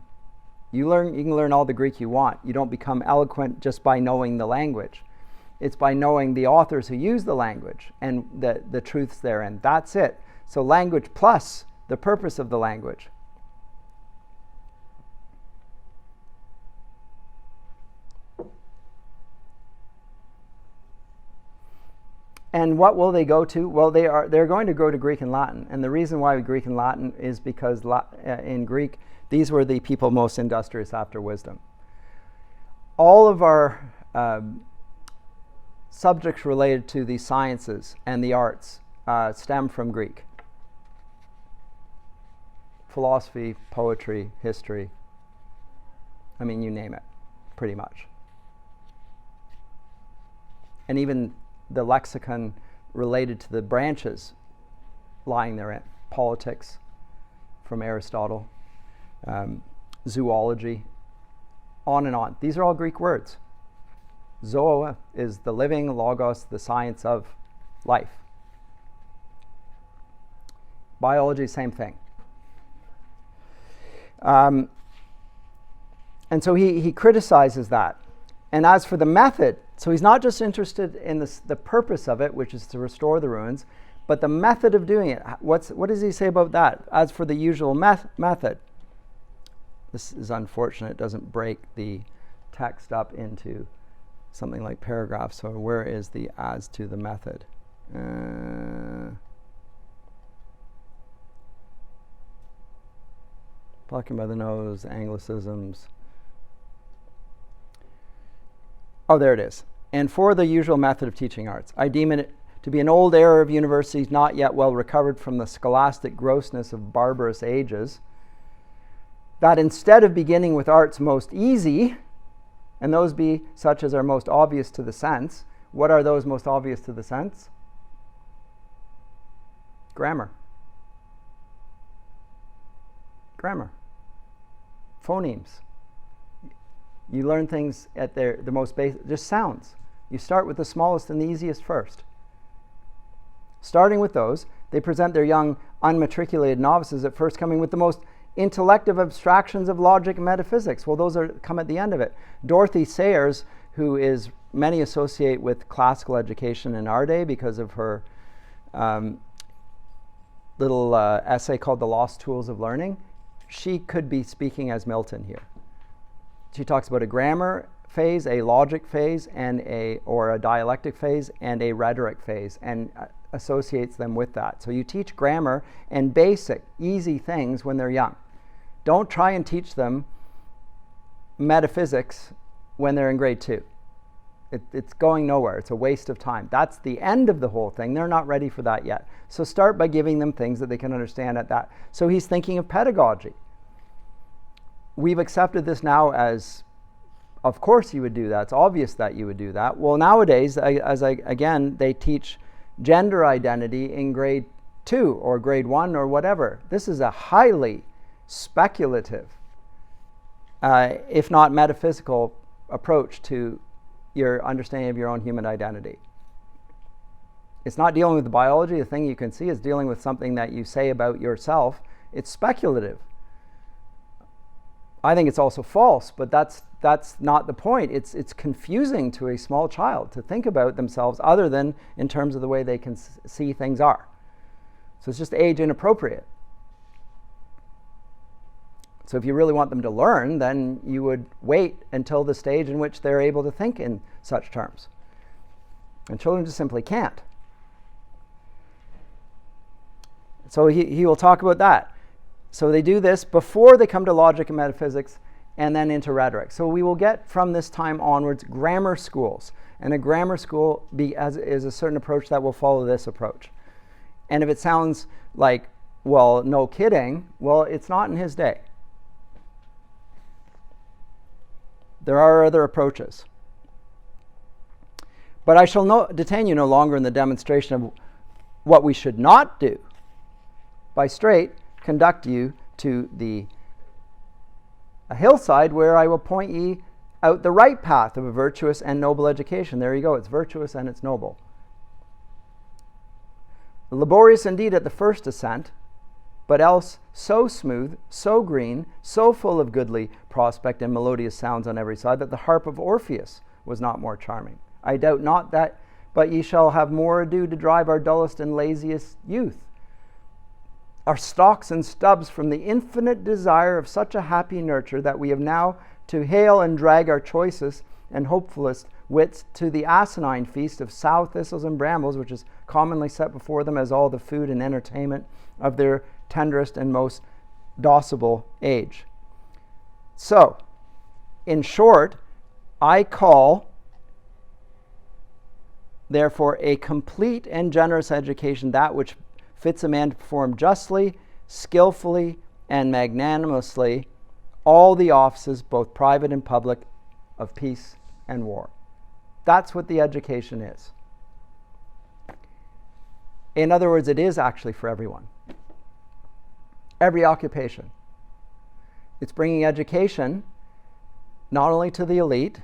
You can learn all the Greek you want. You don't become eloquent just by knowing the language. It's by knowing the authors who use the language and the truths therein. That's it. So language plus the purpose of the language. And what will they go to? Well, they're going to go to Greek and Latin. And the reason why Greek and Latin is because in Greek, these were the people most industrious after wisdom. All of our subjects related to the sciences and the arts stem from Greek. Philosophy, poetry, history. I mean, you name it, pretty much. And even the lexicon related to the branches lying therein. Politics from Aristotle, zoology, on and on. These are all Greek words. Zoa is the living, logos, the science of life. Biology, same thing. And so he criticizes that. And as for the method, so he's not just interested in the purpose of it, which is to restore the ruins, but the method of doing it. What does he say about that? As for the usual method, this is unfortunate. It doesn't break the text up into something like paragraphs. So where is the as to the method? Plucking by the nose, Anglicisms. Oh, there it is. And for the usual method of teaching arts, I deem it to be an old error of universities not yet well recovered from the scholastic grossness of barbarous ages, that instead of beginning with arts most easy, and those be such as are most obvious to the sense, What are those most obvious to the sense? Grammar. Grammar. Phonemes. You learn things at the most basic, just sounds. You start with the smallest and the easiest first. Starting with those, they present their young, unmatriculated novices at first coming with the most intellective abstractions of logic and metaphysics. Well, those come at the end of it. Dorothy Sayers, who is many associate with classical education in our day because of her little essay called The Lost Tools of Learning, she could be speaking as Milton here. She talks about a grammar phase, a logic phase, and a dialectic phase, and a rhetoric phase, and associates them with that. So you teach grammar and basic, easy things when they're young. Don't try and teach them metaphysics when they're in grade 2. It's going nowhere. It's a waste of time. That's the end of the whole thing. They're not ready for that yet. So start by giving them things that they can understand at that. So he's thinking of pedagogy. We've accepted this now as, of course you would do that. It's obvious that you would do that. Well, nowadays, again, they teach gender identity in grade 2 or grade 1 or whatever. This is a highly speculative, if not metaphysical, approach to your understanding of your own human identity. It's not dealing with the biology. The thing you can see is dealing with something that you say about yourself. It's speculative. I think it's also false, but that's not the point. It's confusing to a small child to think about themselves other than in terms of the way they can see things are. So it's just age inappropriate. So if you really want them to learn, then you would wait until the stage in which they're able to think in such terms. And children just simply can't. So he will talk about that. So they do this before they come to logic and metaphysics and then into rhetoric. So we will get from this time onwards grammar schools. And a grammar school is a certain approach that will follow this approach. And if it sounds like, well, no kidding, well, it's not in his day. There are other approaches. But I shall detain you no longer in the demonstration of what we should not do. By straight, conduct you to a hillside where I will point ye out the right path of a virtuous and noble education. There you go. It's virtuous and it's noble. Laborious indeed at the first ascent, but else so smooth, so green, so full of goodly prospect and melodious sounds on every side, that the harp of Orpheus was not more charming. I doubt not that, but ye shall have more ado to drive our dullest and laziest youth, our stalks and stubs, from the infinite desire of such a happy nurture, that we have now to hail and drag our choicest and hopefullest wits to the asinine feast of sow thistles and brambles, which is commonly set before them as all the food and entertainment of their tenderest and most docible age. So, in short, I call, therefore, a complete and generous education that which fits a man to perform justly, skillfully, and magnanimously all the offices, both private and public, of peace and war. That's what the education is. In other words, it is actually for everyone. Every occupation. It's bringing education not only to the elite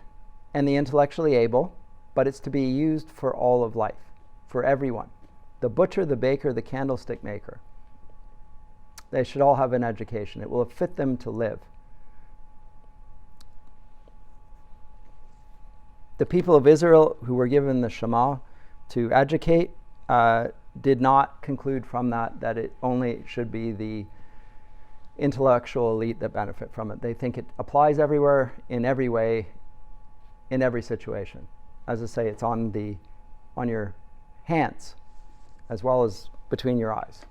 and the intellectually able, but it's to be used for all of life, for everyone. The butcher, the baker, the candlestick maker. They should all have an education. It will fit them to live. The people of Israel who were given the Shema to educate did not conclude from that it only should be the intellectual elite that benefit from it. They think it applies everywhere, in every way, in every situation. As I say, it's on your hands as well as between your eyes.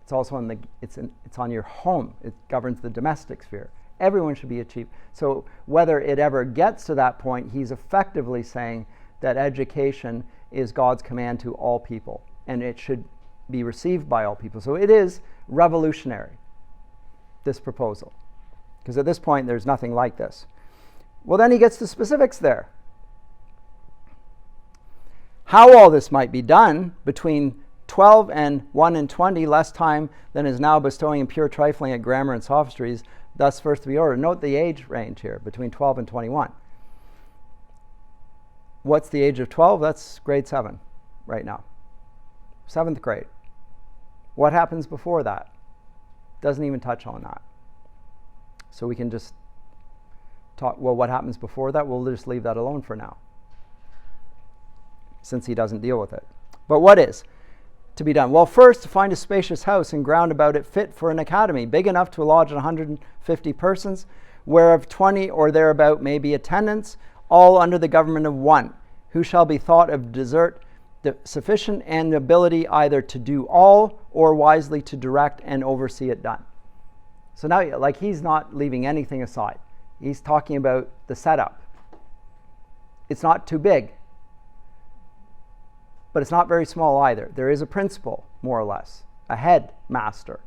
It's also it's on your home. It governs the domestic sphere. Everyone should be achieved. So whether it ever gets to that point, he's effectively saying that education is God's command to all people, and it should be received by all people. So it is revolutionary, this proposal, because at this point there's nothing like this. Well, then he gets to specifics there. How all this might be done between 12 and 1 and 20, less time than is now bestowing in pure trifling at grammar and sophistries, thus first to be ordered. Note the age range here, between 12 and 21. What's the age of 12? That's grade 7 right now. 7th grade. What happens before that? Doesn't even touch on that. So we can just talk, well, what happens before that? We'll just leave that alone for now, since he doesn't deal with it. But what is to be done? Well, first, to find a spacious house and ground about it fit for an academy, big enough to lodge 150 persons, whereof 20 or thereabout may be attendants, all under the government of one, who shall be thought of desert sufficient and ability either to do all or wisely to direct and oversee it done. So now, like, he's not leaving anything aside. He's talking about the setup. It's not too big, but it's not very small either. There is a principal, more or less, a head master.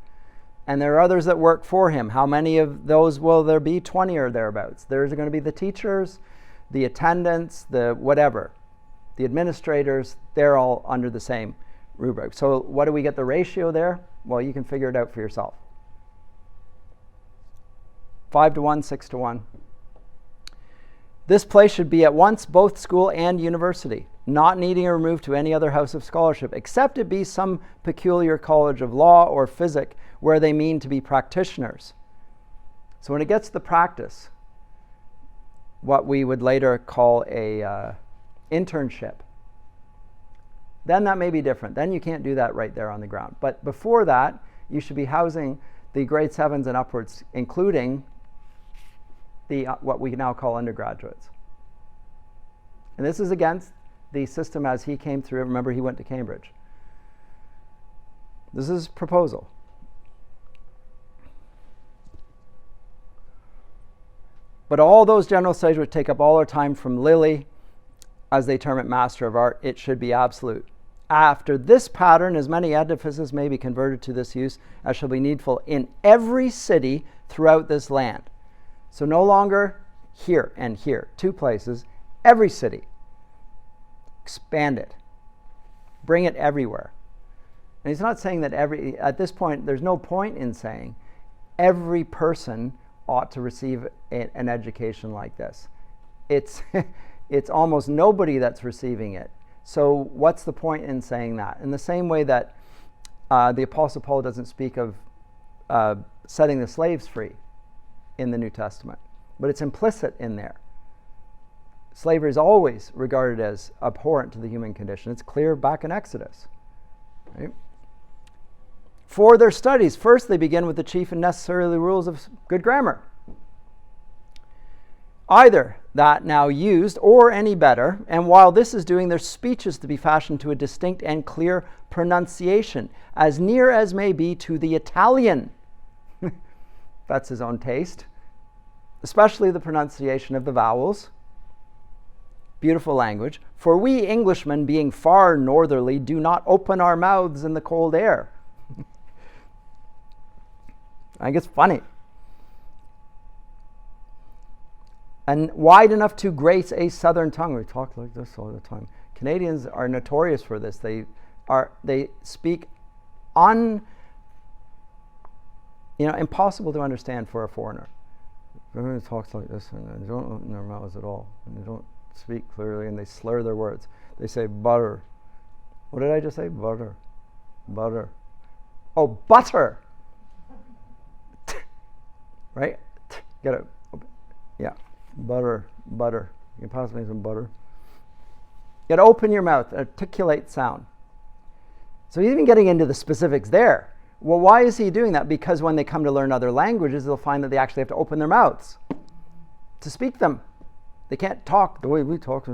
And there are others that work for him. How many of those will there be? 20 or thereabouts. There's going to be the teachers, the attendants, the whatever. The administrators, they're all under the same rubric. So what do we get the ratio there? Well, you can figure it out for yourself. 5 to 1, 6 to 1. This place should be at once both school and university, not needing a remove to any other house of scholarship, except it be some peculiar college of law or physic where they mean to be practitioners. So when it gets to the practice, what we would later call a internship, then that may be different. Then you can't do that right there on the ground. But before that, you should be housing the grade 7s and upwards, including the what we now call undergraduates. And this is against the system as he came through. Remember, he went to Cambridge. This is his proposal. But all those general studies would take up all our time from Lilly, as they term it, Master of Art. It should be absolute. After this pattern, as many edifices may be converted to this use as shall be needful in every city throughout this land. So no longer here and here, 2 places, every city. Expand it. Bring it everywhere. And he's not saying that at this point, there's no point in saying every person ought to receive an education like this. It's it's almost nobody that's receiving it. So what's the point in saying that? In the same way that the Apostle Paul doesn't speak of setting the slaves free in the New Testament, but it's implicit in there. Slavery is always regarded as abhorrent to the human condition. It's clear back in Exodus. Right? For their studies, first they begin with the chief and necessary rules of good grammar. Either that now used or any better, and while this is doing, their speech is to be fashioned to a distinct and clear pronunciation, as near as may be to the Italian. That's his own taste. Especially the pronunciation of the vowels. Beautiful language. For we Englishmen, being far northerly, do not open our mouths in the cold air. I think it's funny. And wide enough to grace a southern tongue. We talk like this all the time. Canadians are notorious for this. They speak impossible to understand for a foreigner. Everyone talks like this, and they don't open their mouths at all, and they don't speak clearly, and they slur their words. They say butter. What did I just say? Butter. Butter. Oh, butter. Right? Get it. Yeah. Butter. Butter. You can possibly make some butter. You got to open your mouth, articulate sound. So he's even getting into the specifics there. Well, why is he doing that? Because when they come to learn other languages, they'll find that they actually have to open their mouths to speak them. They can't talk the way we talk. We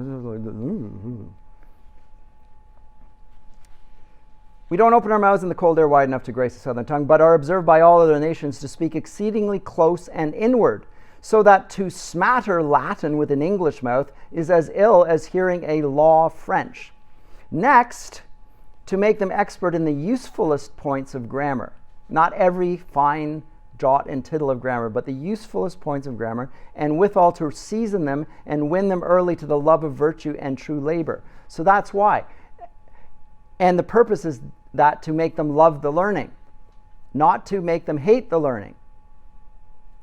don't open our mouths in the cold air wide enough to grace the southern tongue, but are observed by all other nations to speak exceedingly close and inward, so that to smatter Latin with an English mouth is as ill as hearing a law French. Next, to make them expert in the usefulest points of grammar. Not every fine jot and tittle of grammar, but the usefulest points of grammar, and withal to season them and win them early to the love of virtue and true labor. So that's why. And the purpose is that to make them love the learning, not to make them hate the learning.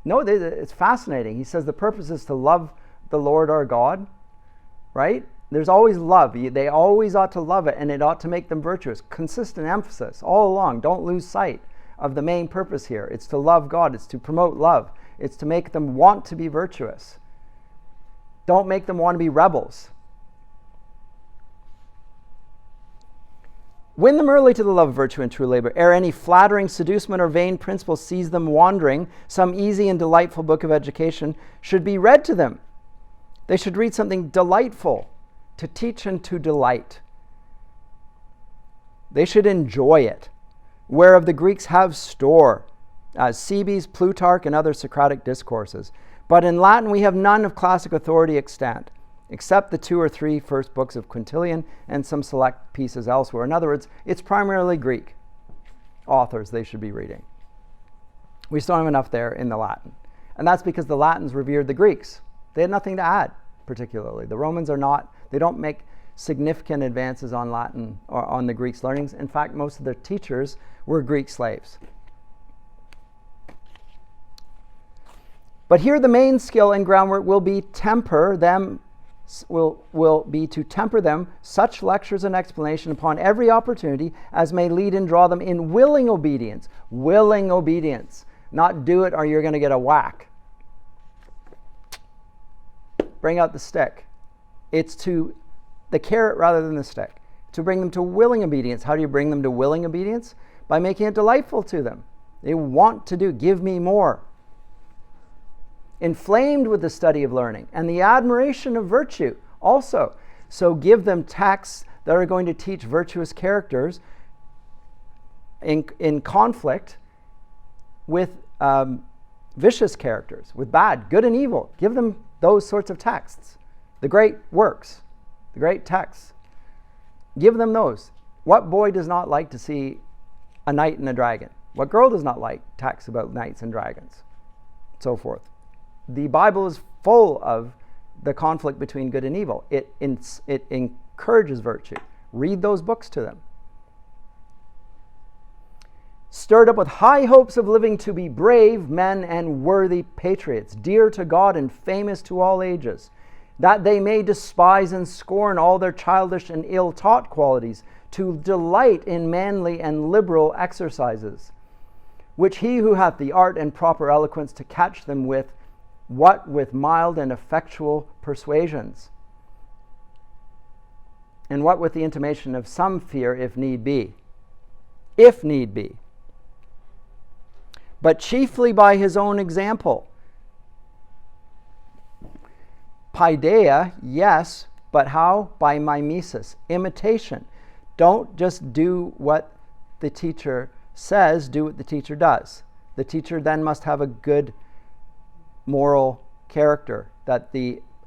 No, it's fascinating. He says the purpose is to love the Lord our God, right? There's always love. They always ought to love it, and it ought to make them virtuous. Consistent emphasis all along. Don't lose sight of the main purpose here. It's to love God. It's to promote love. It's to make them want to be virtuous. Don't make them want to be rebels. Win them early to the love of virtue and true labor, ere any flattering seducement or vain principle seize them wandering. Some easy and delightful book of education should be read to them. They should read something delightful, to teach and to delight. They should enjoy it, whereof the Greeks have store, as Cebes, Plutarch, and other Socratic discourses. But in Latin we have none of classic authority extant, except the 2 or 3 first books of Quintilian and some select pieces elsewhere. In other words, it's primarily Greek authors they should be reading. We just don't have enough there in the Latin. And that's because the Latins revered the Greeks. They had nothing to add, particularly. The Romans they don't make significant advances on Latin or on the Greeks' learnings. In fact, most of their teachers were Greek slaves. But here the main skill and groundwork will be to temper them such lectures and explanation upon every opportunity as may lead and draw them in willing obedience. Willing obedience. Not do it or you're going to get a whack. Bring out the stick. It's to the carrot rather than the stick. To bring them to willing obedience. How do you bring them to willing obedience? By making it delightful to them. They want to do. Give me more. Inflamed with the study of learning and the admiration of virtue also. So give them texts that are going to teach virtuous characters in conflict with vicious characters, with bad, good and evil. Give them those sorts of texts. The great works, the great texts. Give them those. What boy does not like to see a knight and a dragon? What girl does not like texts about knights and dragons? So forth. The Bible is full of the conflict between good and evil. It encourages virtue. Read those books to them. Stirred up with high hopes of living to be brave men and worthy patriots, dear to God and famous to all ages, that they may despise and scorn all their childish and ill-taught qualities, to delight in manly and liberal exercises, which he who hath the art and proper eloquence to catch them with, what with mild and effectual persuasions, and what with the intimation of some fear if need be. If need be. But chiefly by his own example. Paideia, yes, but how? By mimesis, imitation. Don't just do what the teacher says, do what the teacher does. The teacher then must have a good moral character that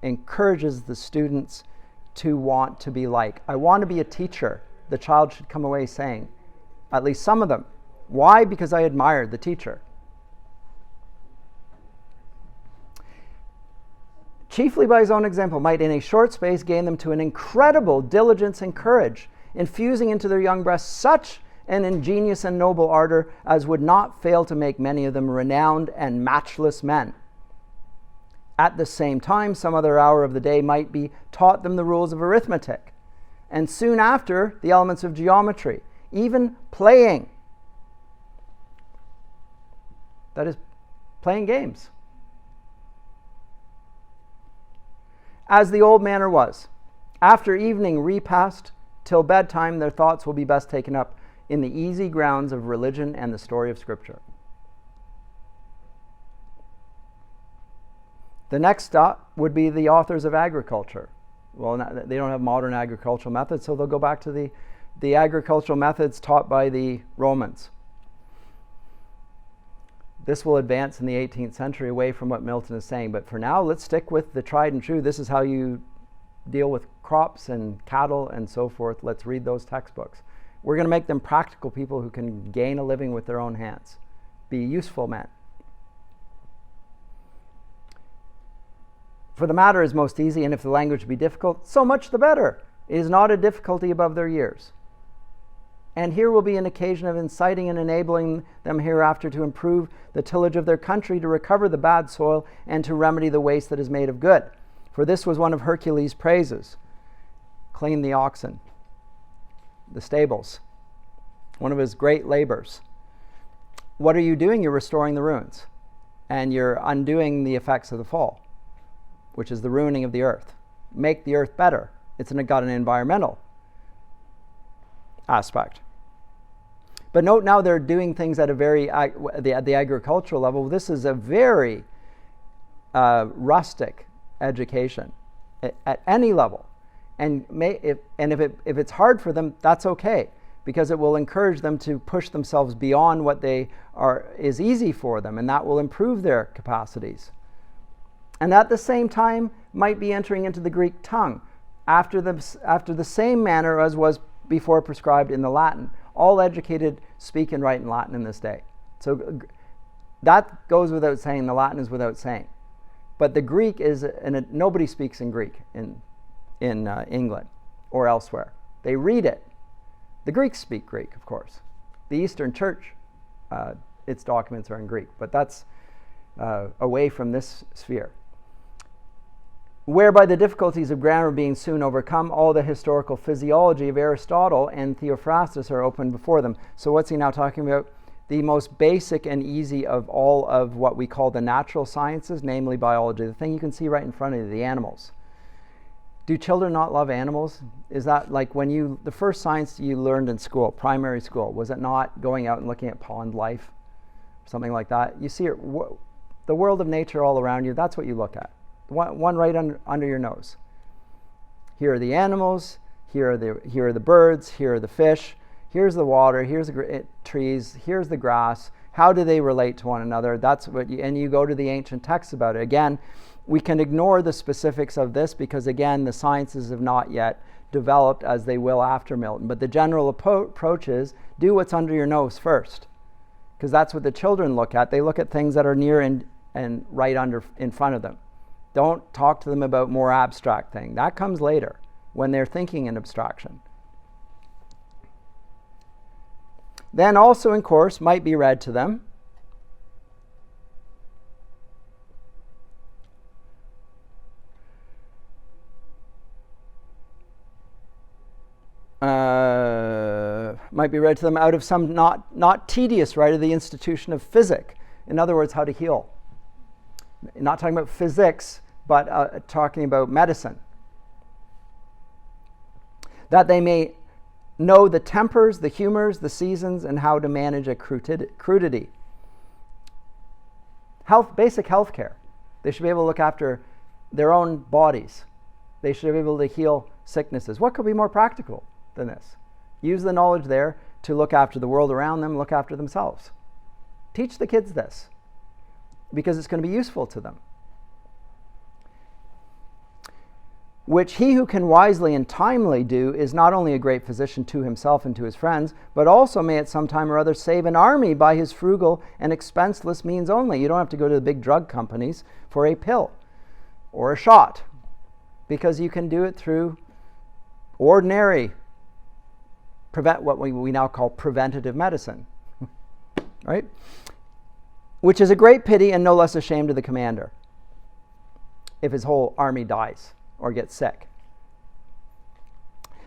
encourages the students to want to be like. I want to be a teacher, the child should come away saying, at least some of them. Why? Because I admired the teacher. Chiefly by his own example, might in a short space gain them to an incredible diligence and courage, infusing into their young breasts such an ingenious and noble ardor as would not fail to make many of them renowned and matchless men. At the same time, some other hour of the day might be taught them the rules of arithmetic, and soon after the elements of geometry, even playing. That is, playing games. As the old manner was. After evening repast till bedtime, their thoughts will be best taken up in the easy grounds of religion and the story of Scripture. The next stop would be the authors of agriculture. Well, they don't have modern agricultural methods, so they'll go back to the agricultural methods taught by the Romans. This will advance in the 18th century away from what Milton is saying. But for now, let's stick with the tried and true. This is how you deal with crops and cattle and so forth. Let's read those textbooks. We're going to make them practical people who can gain a living with their own hands. Be useful men. For the matter is most easy, and if the language be difficult, so much the better. It is not a difficulty above their years. and here will be an occasion of inciting and enabling them hereafter to improve the tillage of their country, to recover the bad soil, and to remedy the waste that is made of good. For this was one of Hercules' praises. Clean the oxen, the stables, one of his great labors. What are you doing? You're restoring the ruins, and you're undoing the effects of the fall, which is the ruining of the earth. Make the earth better. It's got an environmental aspect. But note now they're doing things at the agricultural level. This is a very rustic education at any level. And if it's hard for them, that's okay, because it will encourage them to push themselves beyond what is easy for them, and that will improve their capacities. And at the same time might be entering into the Greek tongue after the same manner as was before prescribed in the Latin. All educated speak and write in Latin in this day. So that goes without saying. The Latin is without saying. But the Greek is, nobody speaks in Greek in England or elsewhere. They read it. The Greeks speak Greek, of course. The Eastern Church, its documents are in Greek, but that's away from this sphere. Whereby the difficulties of grammar being soon overcome, all the historical physiology of Aristotle and Theophrastus are open before them. So what's he now talking about? The most basic and easy of all of what we call the natural sciences, namely biology. The thing you can see right in front of you, the animals. Do children not love animals? Is that like the first science you learned in school, primary school, was it not going out and looking at pond life? Something like that. You see the world of nature all around you, that's what you look at. One right under your nose. Here are the animals, here are the birds, here are the fish, here's the water, here's the trees, here's the grass. How do they relate to one another? That's what and you go to the ancient texts about it. Again, we can ignore the specifics of this because, again, the sciences have not yet developed as they will after Milton. But the general approach is do what's under your nose first, because that's what the children look at. They look at things that are near and right in front of them. Don't talk to them about more abstract thing. That comes later when they're thinking in abstraction. Then also in course might be read to them out of some not tedious right of the institution of physic. In other words, how to heal. Not talking about physics, but talking about medicine. That they may know the tempers, the humors, the seasons, and how to manage a crudity. Basic health care. They should be able to look after their own bodies. They should be able to heal sicknesses. What could be more practical than this? Use the knowledge there to look after the world around them, look after themselves. Teach the kids this, because it's going to be useful to them. Which he who can wisely and timely do is not only a great physician to himself and to his friends, but also may at some time or other save an army by his frugal and expenseless means only. You don't have to go to the big drug companies for a pill or a shot, because you can do it through ordinary, what we now call preventative medicine, right? Which is a great pity and no less a shame to the commander if his whole army dies or gets sick.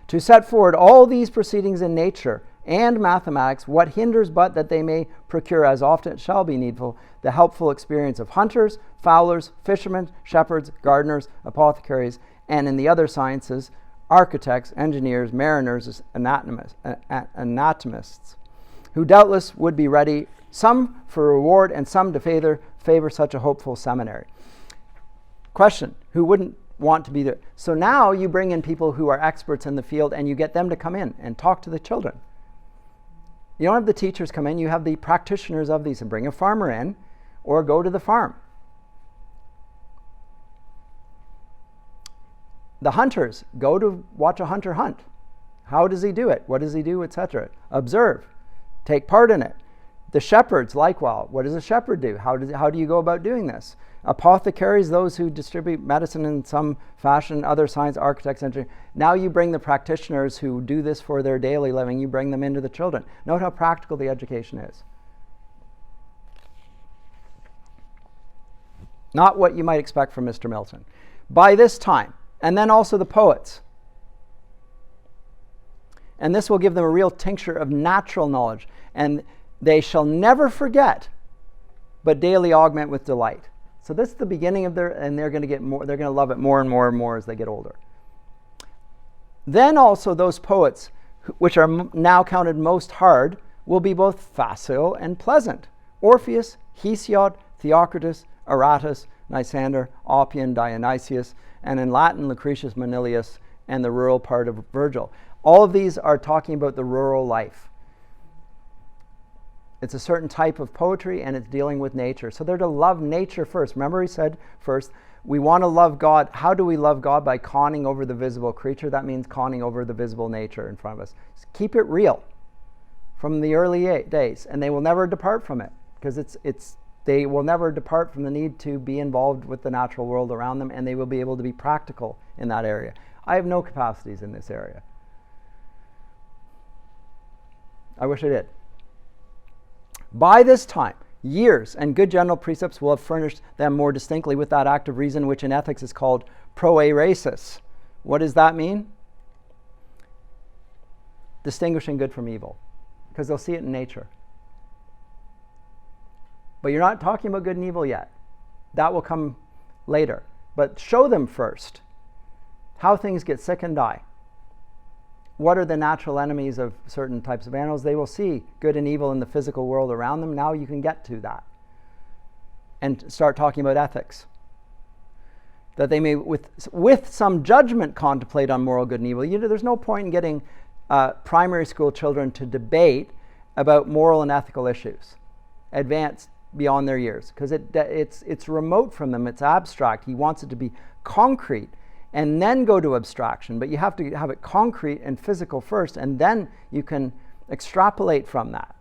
To set forward all these proceedings in nature and mathematics, what hinders but that they may procure, as often it shall be needful, the helpful experience of hunters, fowlers, fishermen, shepherds, gardeners, apothecaries, and in the other sciences, architects, engineers, mariners, anatomists, who doubtless would be ready, some for reward and some to favor such a hopeful seminary. Question, who wouldn't want to be there? So now you bring in people who are experts in the field and you get them to come in and talk to the children. You don't have the teachers come in, you have the practitioners of these, and bring a farmer in or go to the farm. The hunters, go to watch a hunter hunt. How does he do it? What does he do, etc.? Observe. Take part in it. The shepherds, likewise. What does a shepherd do? How do you go about doing this? Apothecaries, those who distribute medicine in some fashion, other science, architects, engineers. Now you bring the practitioners who do this for their daily living, you bring them into the children. Note how practical the education is. Not what you might expect from Mr. Milton. By this time, and then also the poets. And this will give them a real tincture of natural knowledge. And they shall never forget, but daily augment with delight. So this is the beginning of and they're going to get more, they're going to love it more and more and more as they get older. Then also those poets, which are now counted most hard, will be both facile and pleasant. Orpheus, Hesiod, Theocritus, Aratus, Nisander, Oppian, Dionysius, and in Latin, Lucretius, Manilius, and the rural part of Virgil. All of these are talking about the rural life. It's a certain type of poetry, and it's dealing with nature. So they're to love nature first. Remember, he said first, we want to love God. How do we love God? By conning over the visible creature. That means conning over the visible nature in front of us. Just keep it real from the early days, and they will never depart from it, because they will never depart from the need to be involved with the natural world around them, and they will be able to be practical in that area. I have no capacities in this area. I wish I did. By this time, years and good general precepts will have furnished them more distinctly with that act of reason which in ethics is called proairesis. What does that mean? Distinguishing good from evil, because they'll see it in nature. But you're not talking about good and evil yet. That will come later. But show them first how things get sick and die. What are the natural enemies of certain types of animals? They will see good and evil in the physical world around them. Now you can get to that and start talking about ethics. That they may, with some judgment, contemplate on moral good and evil. There's no point in getting primary school children to debate about moral and ethical issues, advanced beyond their years, because it's remote from them. It's abstract. He wants it to be concrete, and then go to abstraction. But you have to have it concrete and physical first, and then you can extrapolate from that.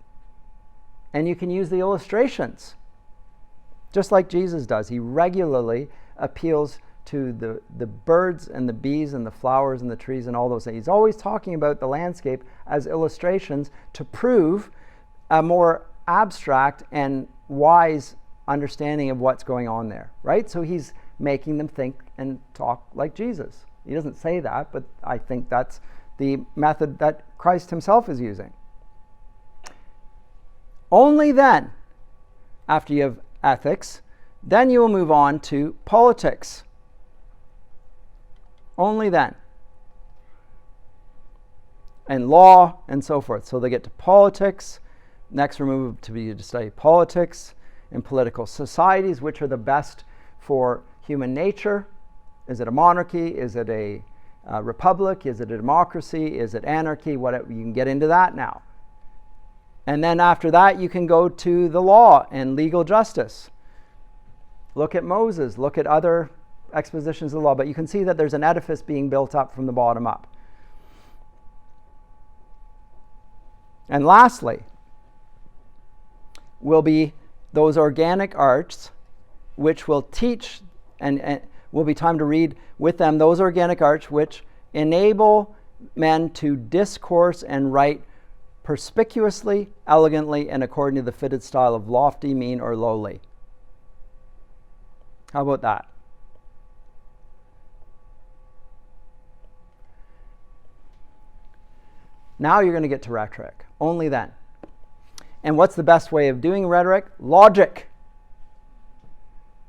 And you can use the illustrations, just like Jesus does. He regularly appeals to the birds and the bees and the flowers and the trees and all those things. He's always talking about the landscape as illustrations to prove a more abstract and wise understanding of what's going on there, right? So he's making them think and talk like Jesus. He doesn't say that, but I think that's the method that Christ himself is using. Only then, after you have ethics, then you will move on to politics. Only then. And law and so forth. So they get to politics. Next we're moved to study politics and political societies, which are the best for human nature. Is it a monarchy? Is it a republic? Is it a democracy? Is it anarchy? Whatever. You can get into that now. And then after that, you can go to the law and legal justice. Look at Moses. Look at other expositions of the law. But you can see that there's an edifice being built up from the bottom up. And lastly, will be those organic arts, which will teach, and will be time to read with them those organic arts which enable men to discourse and write perspicuously, elegantly, and according to the fitted style of lofty, mean, or lowly. How about that? Now you're going to get to rhetoric. Only then. And what's the best way of doing rhetoric? Logic.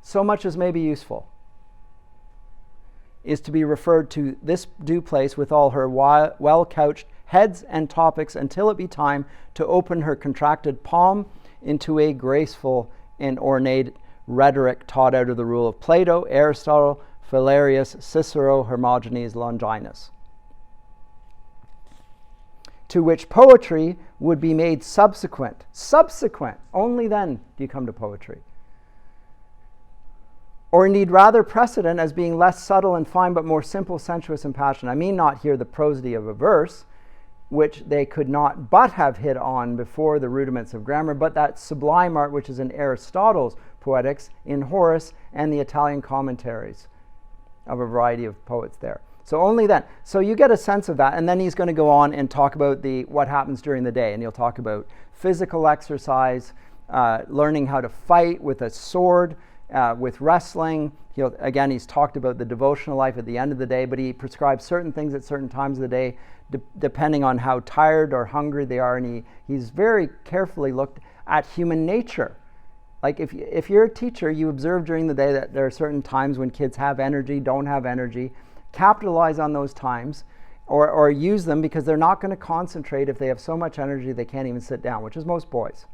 So much as may be useful is to be referred to this due place with all her well-couched heads and topics until it be time to open her contracted palm into a graceful and ornate rhetoric taught out of the rule of Plato, Aristotle, Philarius, Cicero, Hermogenes, Longinus, to which poetry would be made subsequent. Subsequent. Only then do you come to poetry. Or indeed rather precedent as being less subtle and fine but more simple, sensuous, and passionate. I mean not here the prosody of a verse, which they could not but have hit on before the rudiments of grammar, but that sublime art which is in Aristotle's Poetics, in Horace, and the Italian commentaries of a variety of poets there. So only then. So you get a sense of that, and then he's going to go on and talk about what happens during the day, and he'll talk about physical exercise, learning how to fight with a sword, with wrestling. He's talked about the devotional life at the end of the day, but he prescribes certain things at certain times of the day, depending on how tired or hungry they are, and he's very carefully looked at human nature. Like if you're a teacher, you observe during the day that there are certain times when kids have energy, don't have energy. Capitalize on those times, or use them, because they're not going to concentrate if they have so much energy they can't even sit down, which is most boys.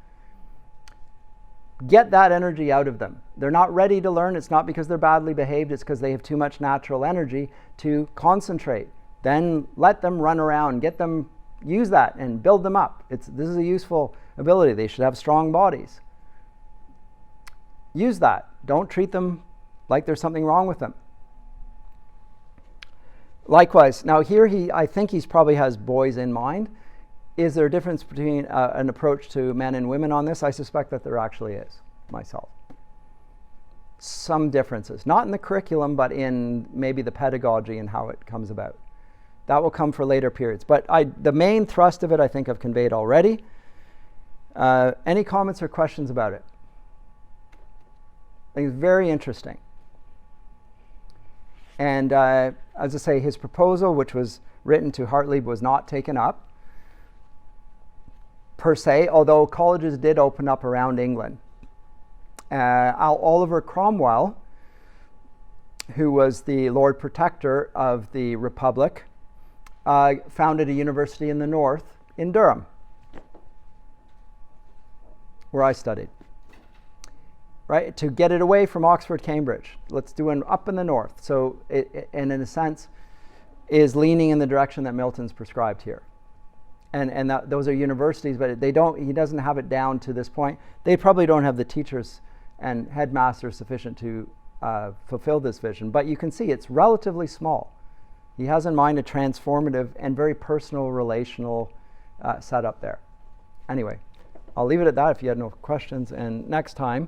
Get that energy out of them. They're not ready to learn. It's not because they're badly behaved. It's because they have too much natural energy to concentrate. Then let them run around. Get them, use that and build them up. This is a useful ability. They should have strong bodies. Use that. Don't treat them like there's something wrong with them. Likewise, now here I think he probably has boys in mind. Is there a difference between an approach to men and women on this? I suspect that there actually is, myself. Some differences, not in the curriculum, but in maybe the pedagogy and how it comes about. That will come for later periods. But the main thrust of it, I think I've conveyed already. Any comments or questions about it? I think it's very interesting. And as I say, his proposal, which was written to Hartley, was not taken up per se, although colleges did open up around England. Oliver Cromwell, who was the Lord Protector of the Republic, founded a university in the north, in Durham, where I studied. Right, to get it away from Oxford, Cambridge. Let's do it up in the north. So it, and in a sense, is leaning in the direction that Milton's prescribed here. And those are universities, but he doesn't have it down to this point. They probably don't have the teachers and headmasters sufficient to fulfill this vision. But you can see it's relatively small. He has in mind a transformative and very personal, relational setup there. Anyway, I'll leave it at that if you had no questions. And next time,